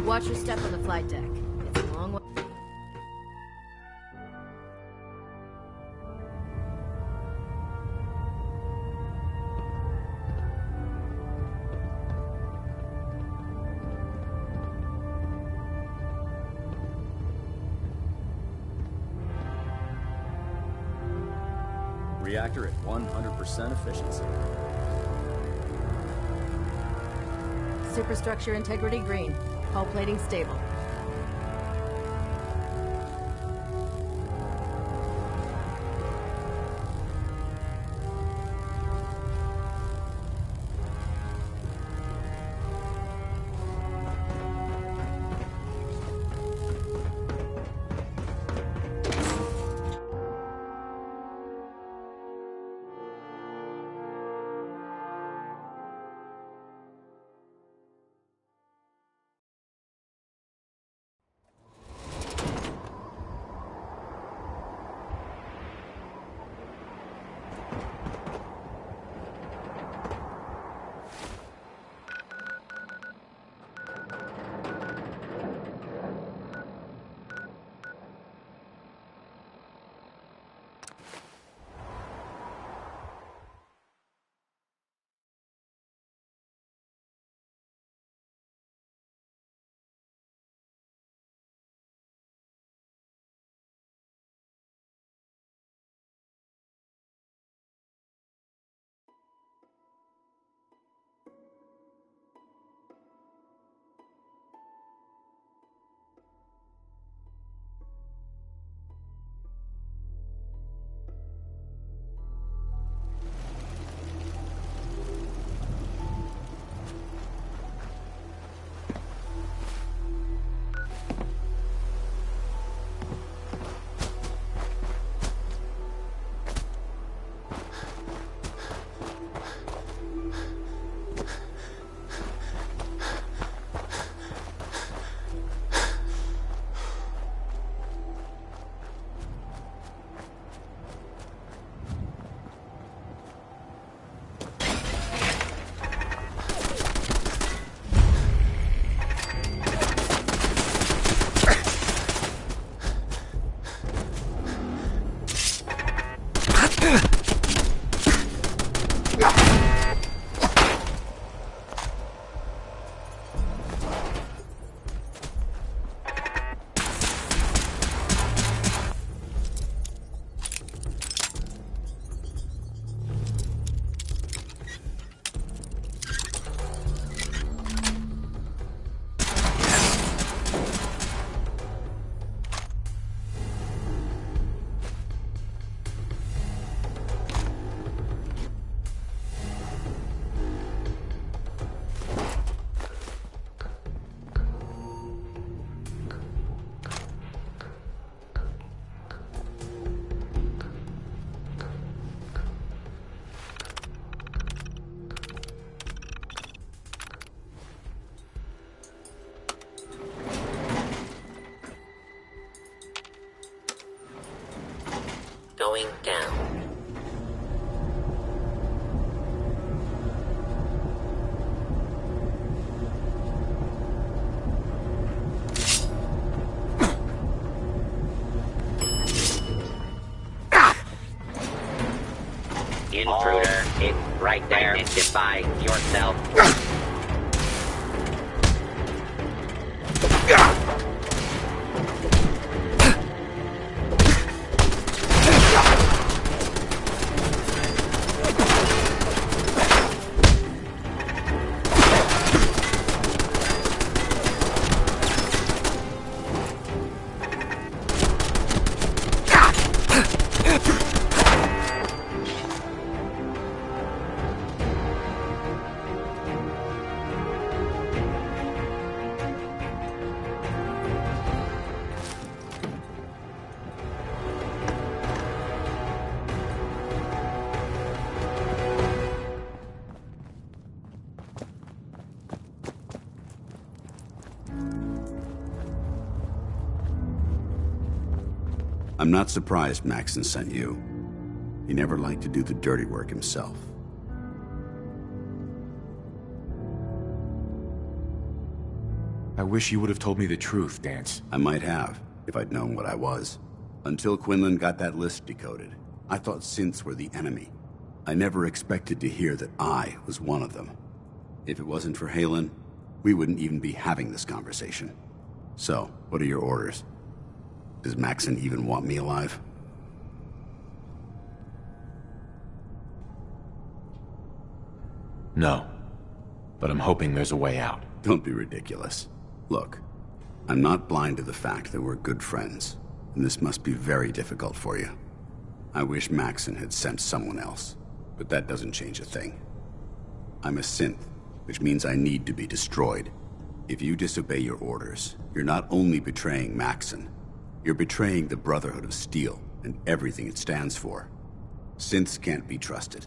Watch your step on the flight deck. It's a long way. Reactor at 100% efficiency. Superstructure integrity green. Hull plating stable. Going down. Intruder, it's right there. Identify yourself. I'm not surprised Maxson sent you. He never liked to do the dirty work himself. I wish you would have told me the truth, Dance. I might have, if I'd known what I was. Until Quinlan got that list decoded, I thought synths were the enemy. I never expected to hear that I was one of them. If it wasn't for Halen, we wouldn't even be having this conversation. So, what are your orders? Does Maxon even want me alive? No. But I'm hoping there's a way out. Don't be ridiculous. Look, I'm not blind to the fact that we're good friends, and this must be very difficult for you. I wish Maxon had sent someone else, but that doesn't change a thing. I'm a synth, which means I need to be destroyed. If you disobey your orders, you're not only betraying Maxon, you're betraying the Brotherhood of Steel and everything it stands for. Synths can't be trusted.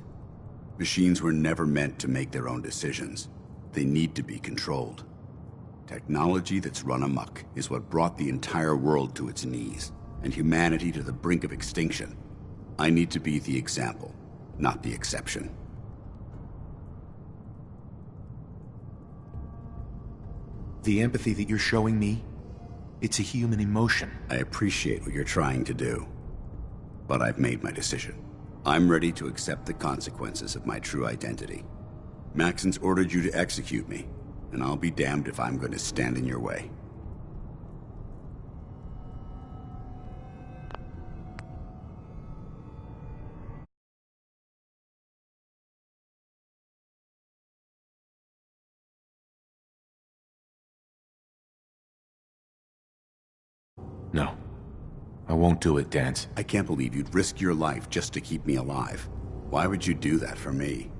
Machines were never meant to make their own decisions. They need to be controlled. Technology that's run amok is what brought the entire world to its knees, and humanity to the brink of extinction. I need to be the example, not the exception. The empathy that you're showing me, it's a human emotion. I appreciate what you're trying to do, but I've made my decision. I'm ready to accept the consequences of my true identity. Maxon's ordered you to execute me, and I'll be damned if I'm going to stand in your way. No. I won't do it, Dance. I can't believe you'd risk your life just to keep me alive. Why would you do that for me?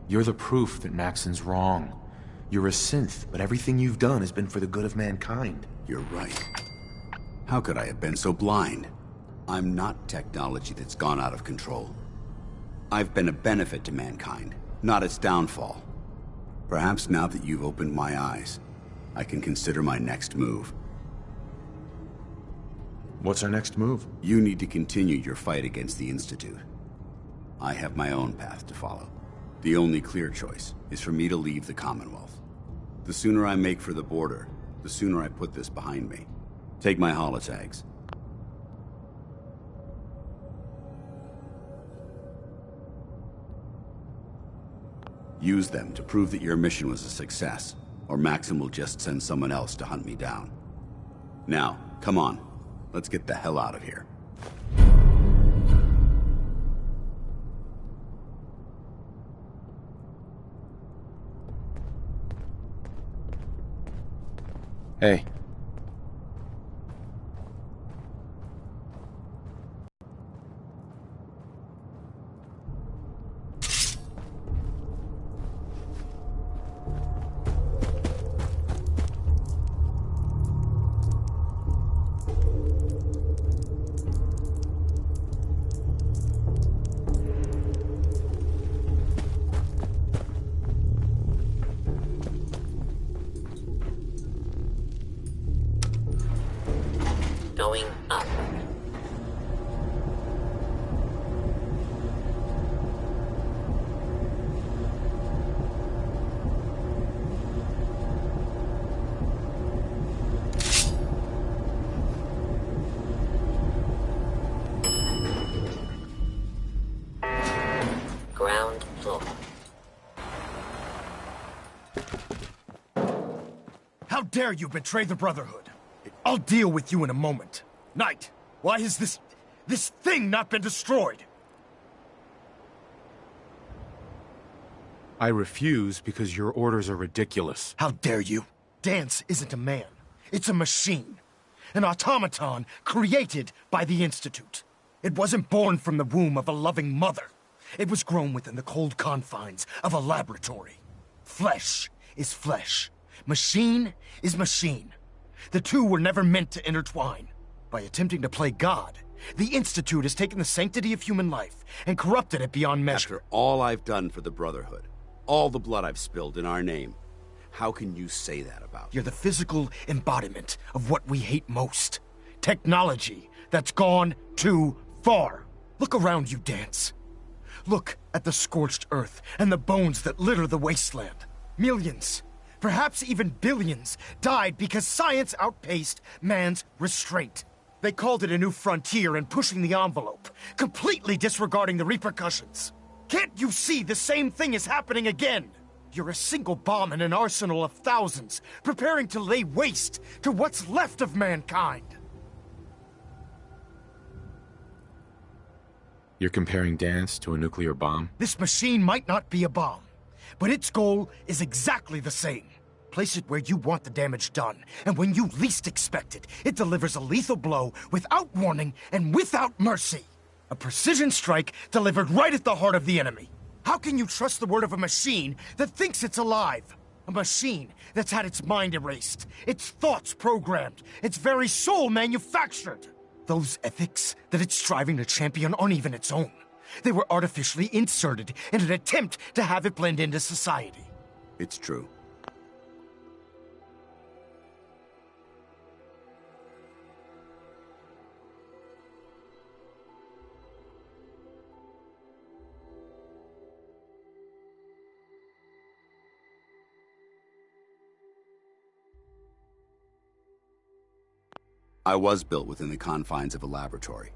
You're the proof that Maxon's wrong. You're a synth, but everything you've done has been for the good of mankind. You're right. How could I have been so blind? I'm not technology that's gone out of control. I've been a benefit to mankind, not its downfall. Perhaps now that you've opened my eyes, I can consider my next move. What's our next move? You need to continue your fight against the Institute. I have my own path to follow. The only clear choice is for me to leave the Commonwealth. The sooner I make for the border, the sooner I put this behind me. Take my holotags. Use them to prove that your mission was a success, or Maxon will just send someone else to hunt me down. Now, come on. Let's get the hell out of here. Hey. Going up. Ground floor. How dare you betray the Brotherhood? I'll deal with you in a moment. Knight, why has this thing not been destroyed? I refuse because your orders are ridiculous. How dare you? Dance isn't a man. It's a machine. An automaton created by the Institute. It wasn't born from the womb of a loving mother. It was grown within the cold confines of a laboratory. Flesh is flesh. Machine is machine. The two were never meant to intertwine. By attempting to play God, the Institute has taken the sanctity of human life and corrupted it beyond measure. After all I've done for the Brotherhood, all the blood I've spilled in our name, how can you say that about me? You're the physical embodiment of what we hate most. Technology that's gone too far. Look around you, Dance. Look at the scorched earth and the bones that litter the wasteland. Millions, perhaps even billions, died because science outpaced man's restraint. They called it a new frontier and pushing the envelope, completely disregarding the repercussions. Can't you see the same thing is happening again? You're a single bomb in an arsenal of thousands, preparing to lay waste to what's left of mankind. You're comparing Dance to a nuclear bomb? This machine might not be a bomb, but its goal is exactly the same. Place it where you want the damage done, and when you least expect it, it delivers a lethal blow without warning and without mercy. A precision strike delivered right at the heart of the enemy. How can you trust the word of a machine that thinks it's alive? A machine that's had its mind erased, its thoughts programmed, its very soul manufactured. Those ethics that it's striving to champion aren't even its own. They were artificially inserted in an attempt to have it blend into society. It's true. I was built within the confines of a laboratory,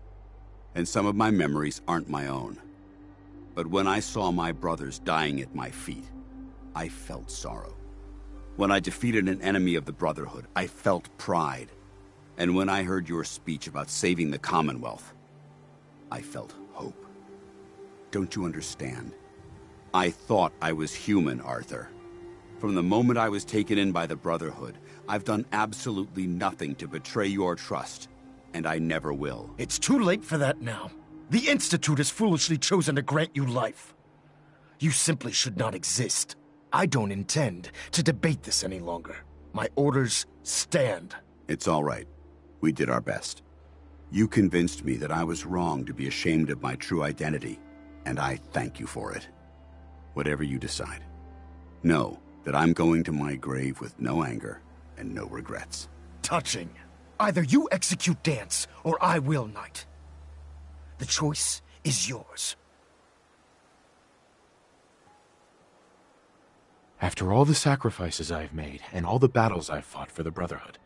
and some of my memories aren't my own. But when I saw my brothers dying at my feet, I felt sorrow. When I defeated an enemy of the Brotherhood, I felt pride. And when I heard your speech about saving the Commonwealth, I felt hope. Don't you understand? I thought I was human, Arthur. From the moment I was taken in by the Brotherhood, I've done absolutely nothing to betray your trust, and I never will. It's too late for that now. The Institute has foolishly chosen to grant you life. You simply should not exist. I don't intend to debate this any longer. My orders stand. It's all right. We did our best. You convinced me that I was wrong to be ashamed of my true identity, and I thank you for it. Whatever you decide. Know that I'm going to my grave with no anger and no regrets. Touching. Either you execute Dance, or I will, Knight. The choice is yours. After all the sacrifices I've made, and all the battles I've fought for the Brotherhood,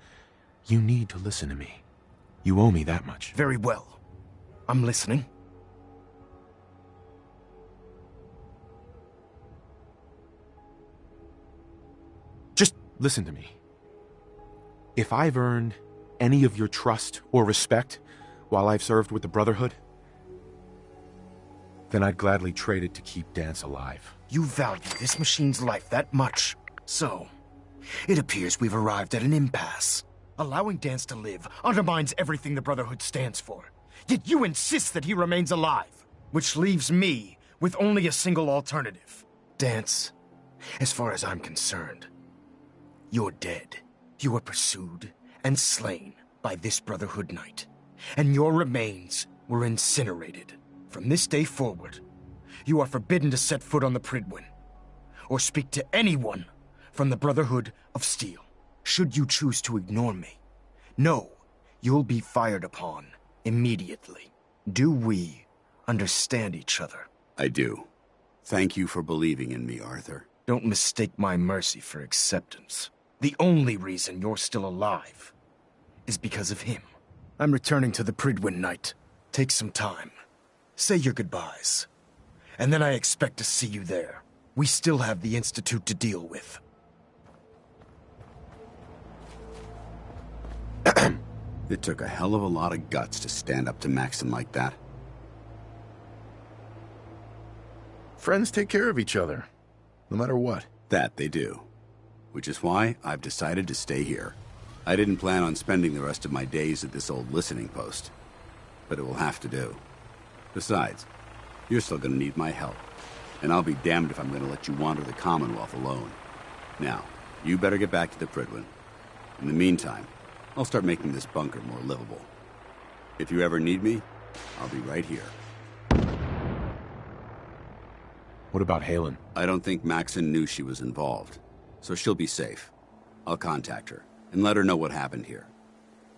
you need to listen to me. You owe me that much. Very well. I'm listening. Just listen to me. If I've earned any of your trust or respect while I've served with the Brotherhood, then I'd gladly trade it to keep Dance alive. You value this machine's life that much. So, it appears we've arrived at an impasse. Allowing Dance to live undermines everything the Brotherhood stands for. Yet you insist that he remains alive, which leaves me with only a single alternative. Dance, as far as I'm concerned, you're dead. You were pursued and slain by this Brotherhood Knight, and your remains were incinerated. From this day forward, you are forbidden to set foot on the Pridwin, or speak to anyone from the Brotherhood of Steel. Should you choose to ignore me, know you'll be fired upon immediately. Do we understand each other? I do. Thank you for believing in me, Arthur. Don't mistake my mercy for acceptance. The only reason you're still alive is because of him. I'm returning to the Pridwin, Knight. Take some time. Say your goodbyes. And then I expect to see you there. We still have the Institute to deal with. It took a hell of a lot of guts to stand up to Maxon like that. Friends take care of each other, no matter what. That they do. Which is why I've decided to stay here. I didn't plan on spending the rest of my days at this old listening post, but it will have to do. Besides, you're still gonna need my help, and I'll be damned if I'm gonna let you wander the Commonwealth alone. Now, you better get back to the Pridwin. In the meantime, I'll start making this bunker more livable. If you ever need me, I'll be right here. What about Halen? I don't think Maxon knew she was involved, so she'll be safe. I'll contact her and let her know what happened here.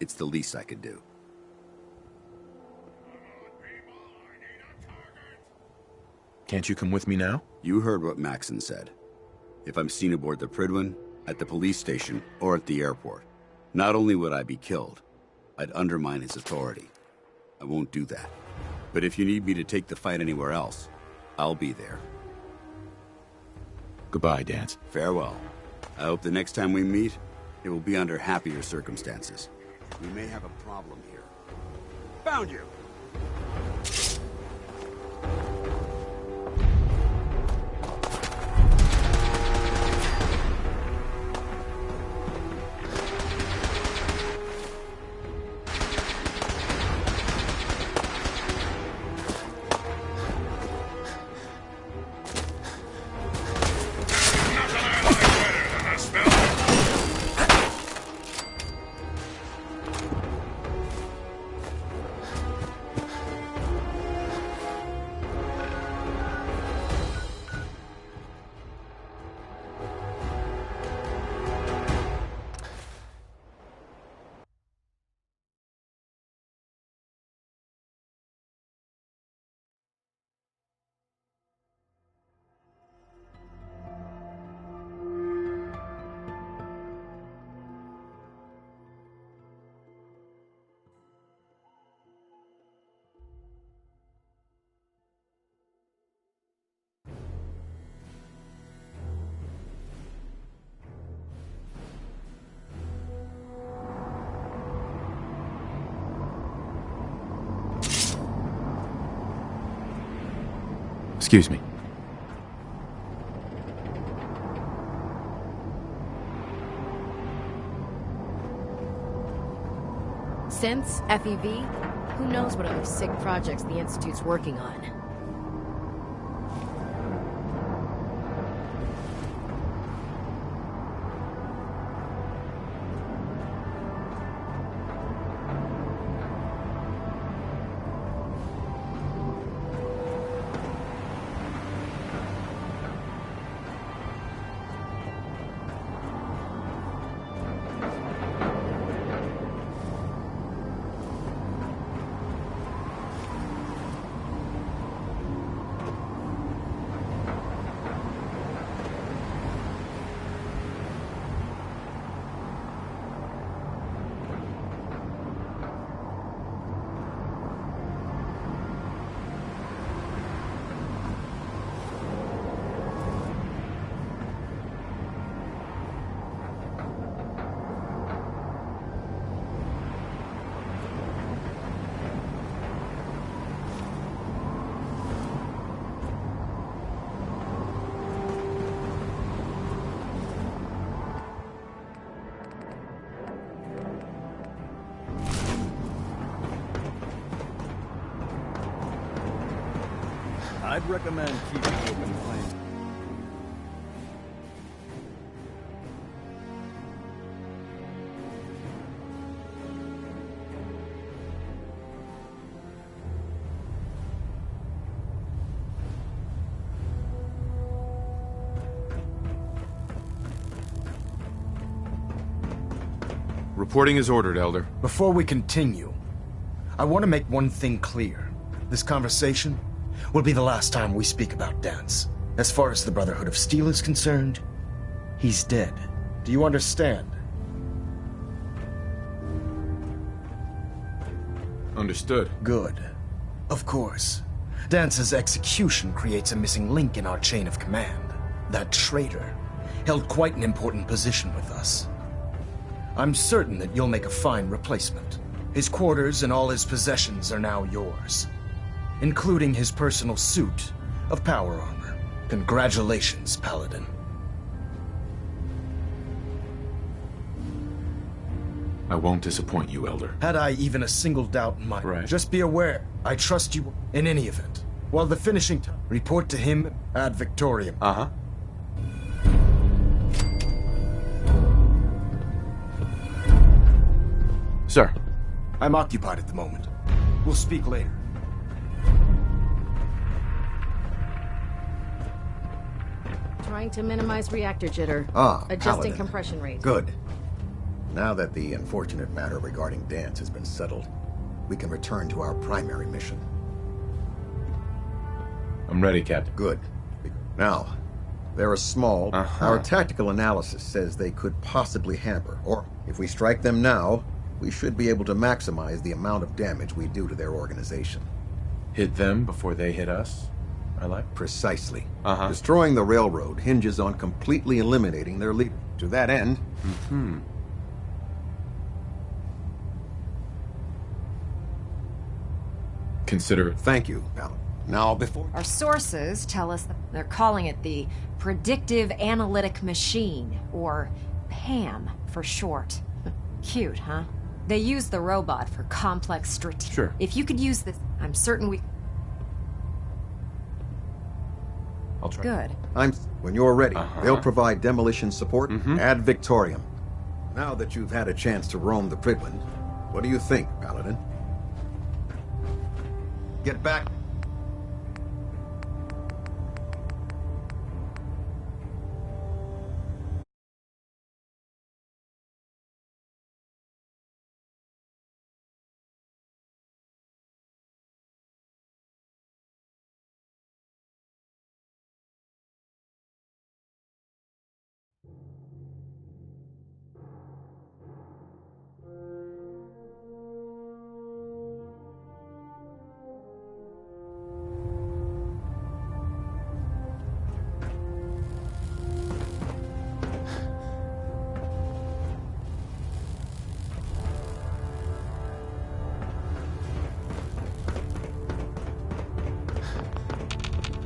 It's the least I could do. Can't you come with me now? You heard what Maxon said. If I'm seen aboard the Prydwen, at the police station, or at the airport, not only would I be killed, I'd undermine his authority. I won't do that. But if you need me to take the fight anywhere else, I'll be there. Goodbye, Dance. Farewell. I hope the next time we meet, it will be under happier circumstances. We may have a problem here. Found you! Excuse me. Synths? FEV? Who knows what other sick projects the Institute's working on? I'd recommend keeping open flames. Reporting is ordered, Elder. Before we continue, I want to make one thing clear. This conversation will be the last time we speak about Dance. As far as the Brotherhood of Steel is concerned, he's dead. Do you understand? Understood. Good. Of course. Dance's execution creates a missing link in our chain of command. That traitor held quite an important position with us. I'm certain that you'll make a fine replacement. His quarters and all his possessions are now yours, including his personal suit of power armor. Congratulations, Paladin. I won't disappoint you, Elder. Had I even a single doubt in my Right. Just be aware, I trust you in any event. While the finishing time, report to him ad Victoriam. Uh-huh. Sir. I'm occupied at the moment. We'll speak later. Trying to minimize reactor jitter. Adjusting Paladin. compression rate. Good. Now that the unfortunate matter regarding Dance has been settled, we can return to our primary mission. I'm ready, Captain. Good. Now, they're small. Our tactical analysis says they could possibly hamper, or if we strike them now, we should be able to maximize the amount of damage we do to their organization. Hit them before they hit us? I like. Precisely. Destroying the railroad hinges on completely eliminating their leader. To that end... Consider it. Thank you, Paladin. Now, before... Our sources tell us that they're calling it the Predictive Analytic Machine, or PAM for short. Cute, huh? They use the robot for complex strategy. Sure. If you could use this, I'm certain we... I'll try. Good. When you're ready, they'll provide demolition support ad Victoriam. Now that you've had a chance to roam the Pridland, what do you think, Paladin? Get back.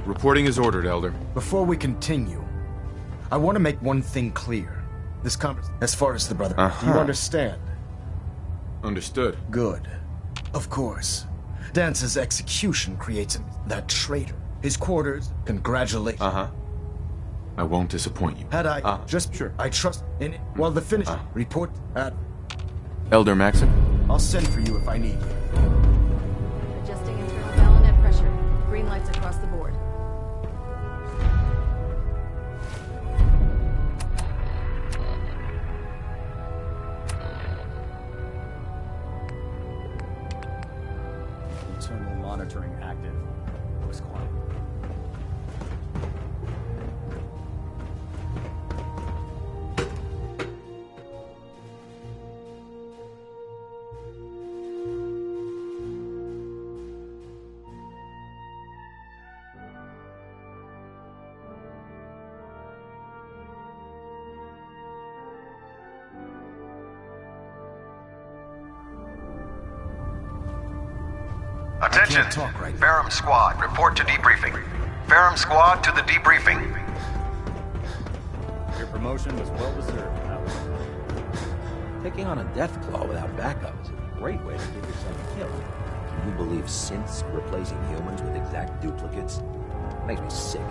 Reporting is ordered, Elder. Before we continue, I want to make one thing clear. This conversation, as far as the brother, do you understand? Understood. Good. Of course. Dance's execution creates that traitor. His quarters, congratulations. I won't disappoint you. Had I I trust in it. While the finish report at Elder Maxon? I'll send for you if I need you. Adjusting internal bayonet pressure. Green lights across the board. Internal monitoring active. Looks quiet. Attention! Ferrum Squad, report to debriefing. Ferrum Squad to the debriefing. Your promotion was well deserved, Alex. Taking on a Deathclaw without backup is a great way to give yourself a kill. Can you believe synths replacing humans with exact duplicates? It makes me sick.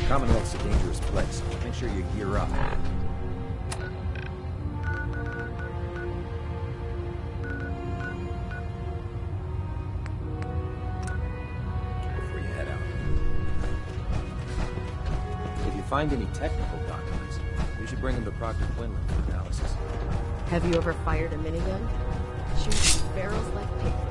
Commonwealth's a dangerous place. Make sure you gear up. Before you head out. If you find any technical documents, you should bring them to Proctor Quinlan for analysis. Have you ever fired a minigun? Shoots barrels like paper.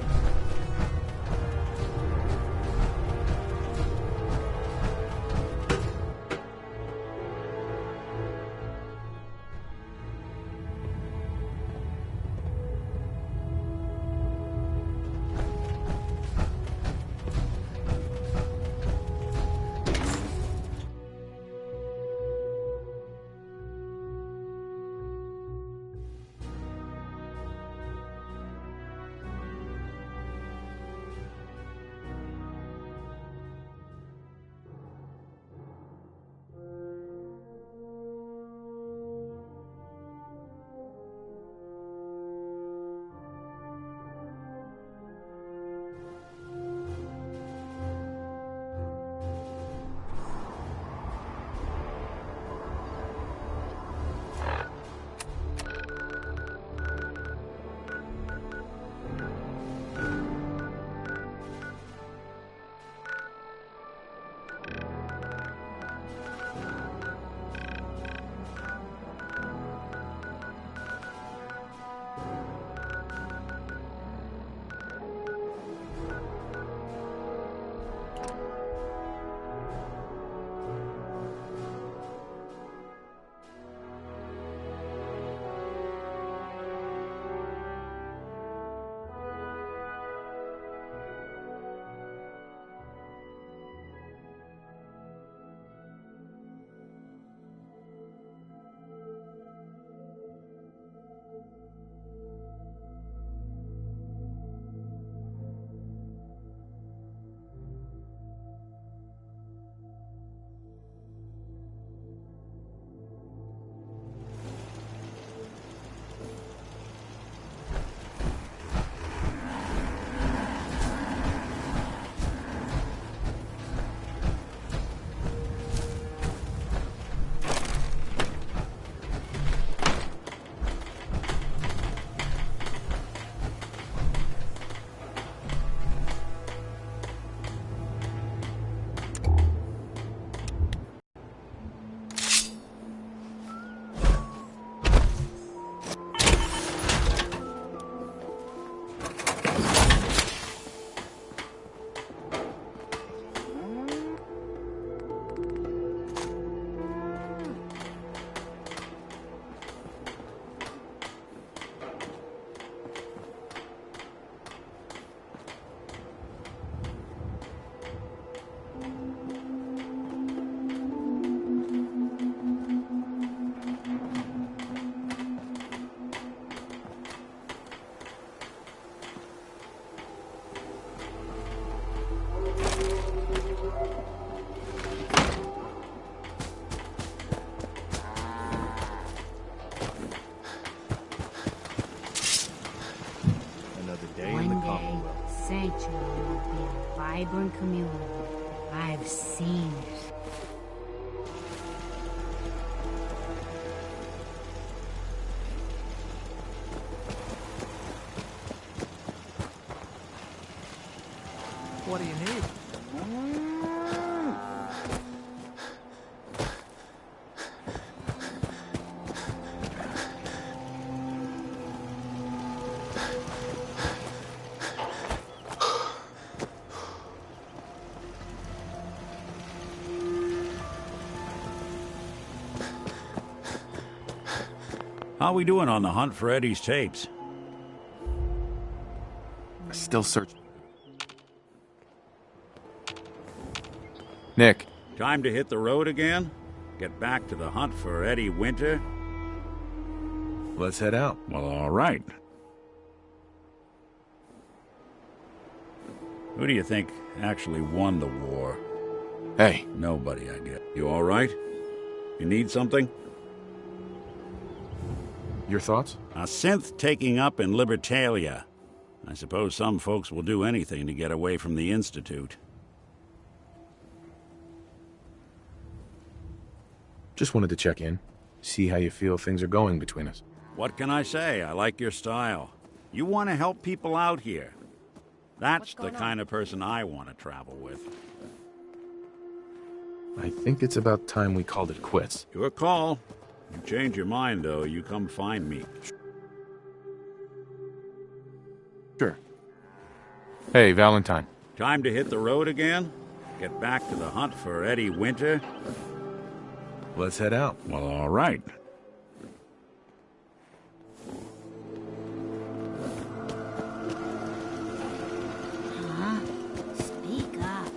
Ritual will be a vibrant community. I've seen it. What do you need? How we doing on the hunt for Eddie's tapes? Still searching. Nick. Time to hit the road again? Get back to the hunt for Eddie Winter? Let's head out. Well, all right. Who do you think actually won the war? Hey. Nobody, I guess. You all right? You need something? Your thoughts? A synth taking up in Libertalia. I suppose some folks will do anything to get away from the Institute. Just wanted to check in. See how you feel things are going between us. What can I say? I like your style. You want to help people out here. That's the kind of person I want to travel with. I think it's about time we called it quits. Your call. You change your mind, though, you come find me. Sure. Hey, Valentine. Time to hit the road again? Get back to the hunt for Eddie Winter? Let's head out. Well, all right. Huh? Speak up.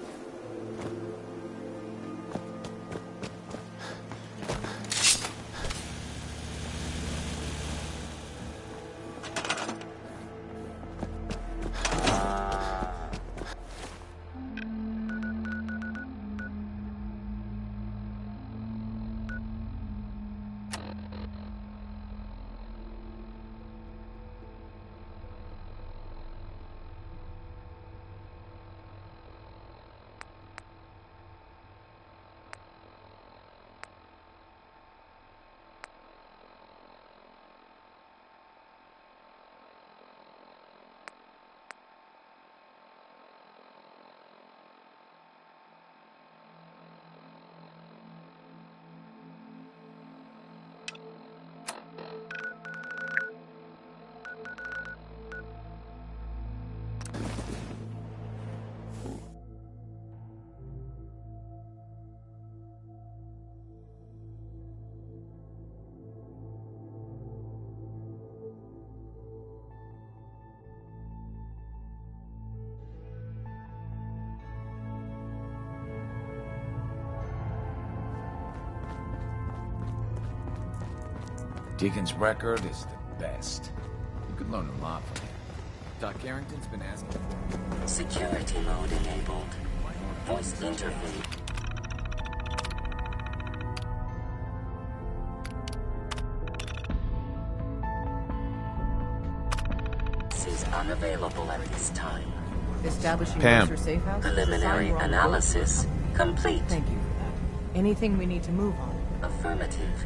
Deacon's record is the best. You could learn a lot from him. Doc Carrington's been asking. Security mode enabled. Voice interface. Is unavailable at this time. Establishing Pam. Mercer Safe House? Preliminary Design wrong analysis complete. Thank you for that. Anything we need to move on? Affirmative.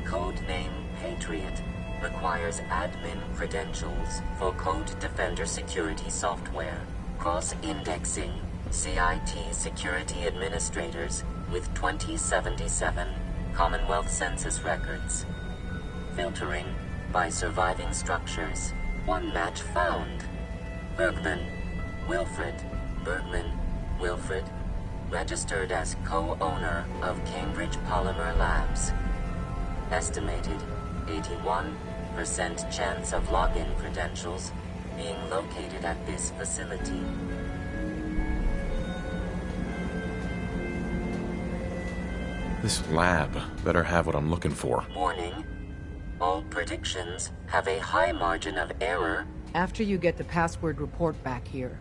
Codename Patriot requires admin credentials for Code Defender security software. Cross-indexing CIT security administrators with 2077 Commonwealth Census records. Filtering by surviving structures. One match found. Bergman. Wilfred. Bergman. Wilfred. Registered as co-owner of Cambridge Polymer Labs. Estimated 81% chance of login credentials being located at this facility. This lab better have what I'm looking for. Warning. All predictions have a high margin of error. After you get the password report back here.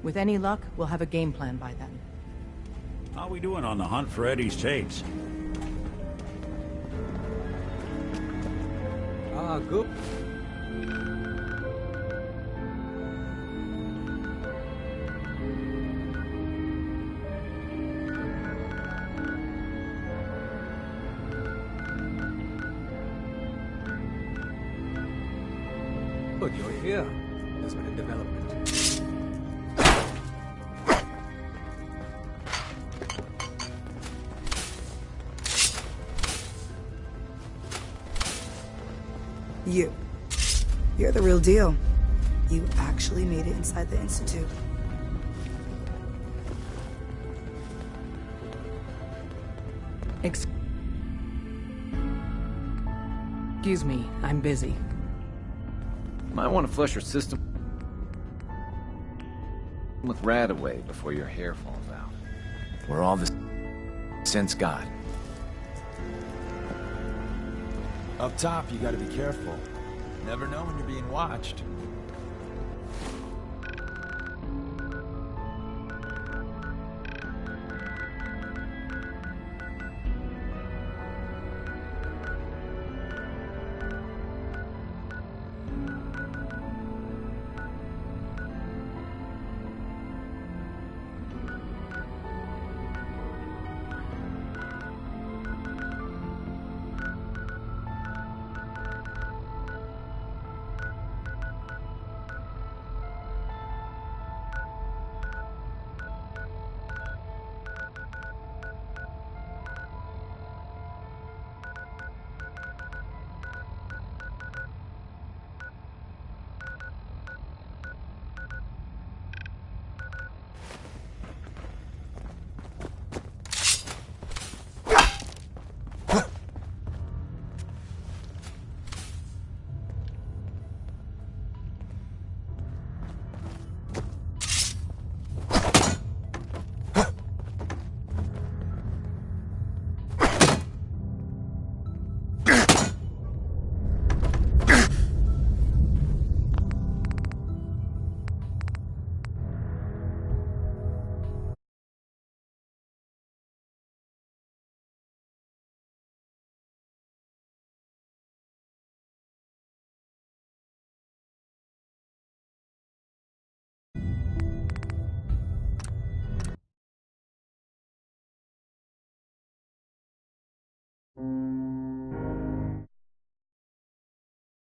With any luck, we'll have a game plan by then. How we doing on the hunt for Eddie's tapes? Good. Good, you're here. There's been a development. You're the real deal. You actually made it inside the Institute. Excuse me, I'm busy. Might want to flush your system with Radaway before your hair falls out. We're all the sense God. Up top, you gotta be careful. Never know when you're being watched.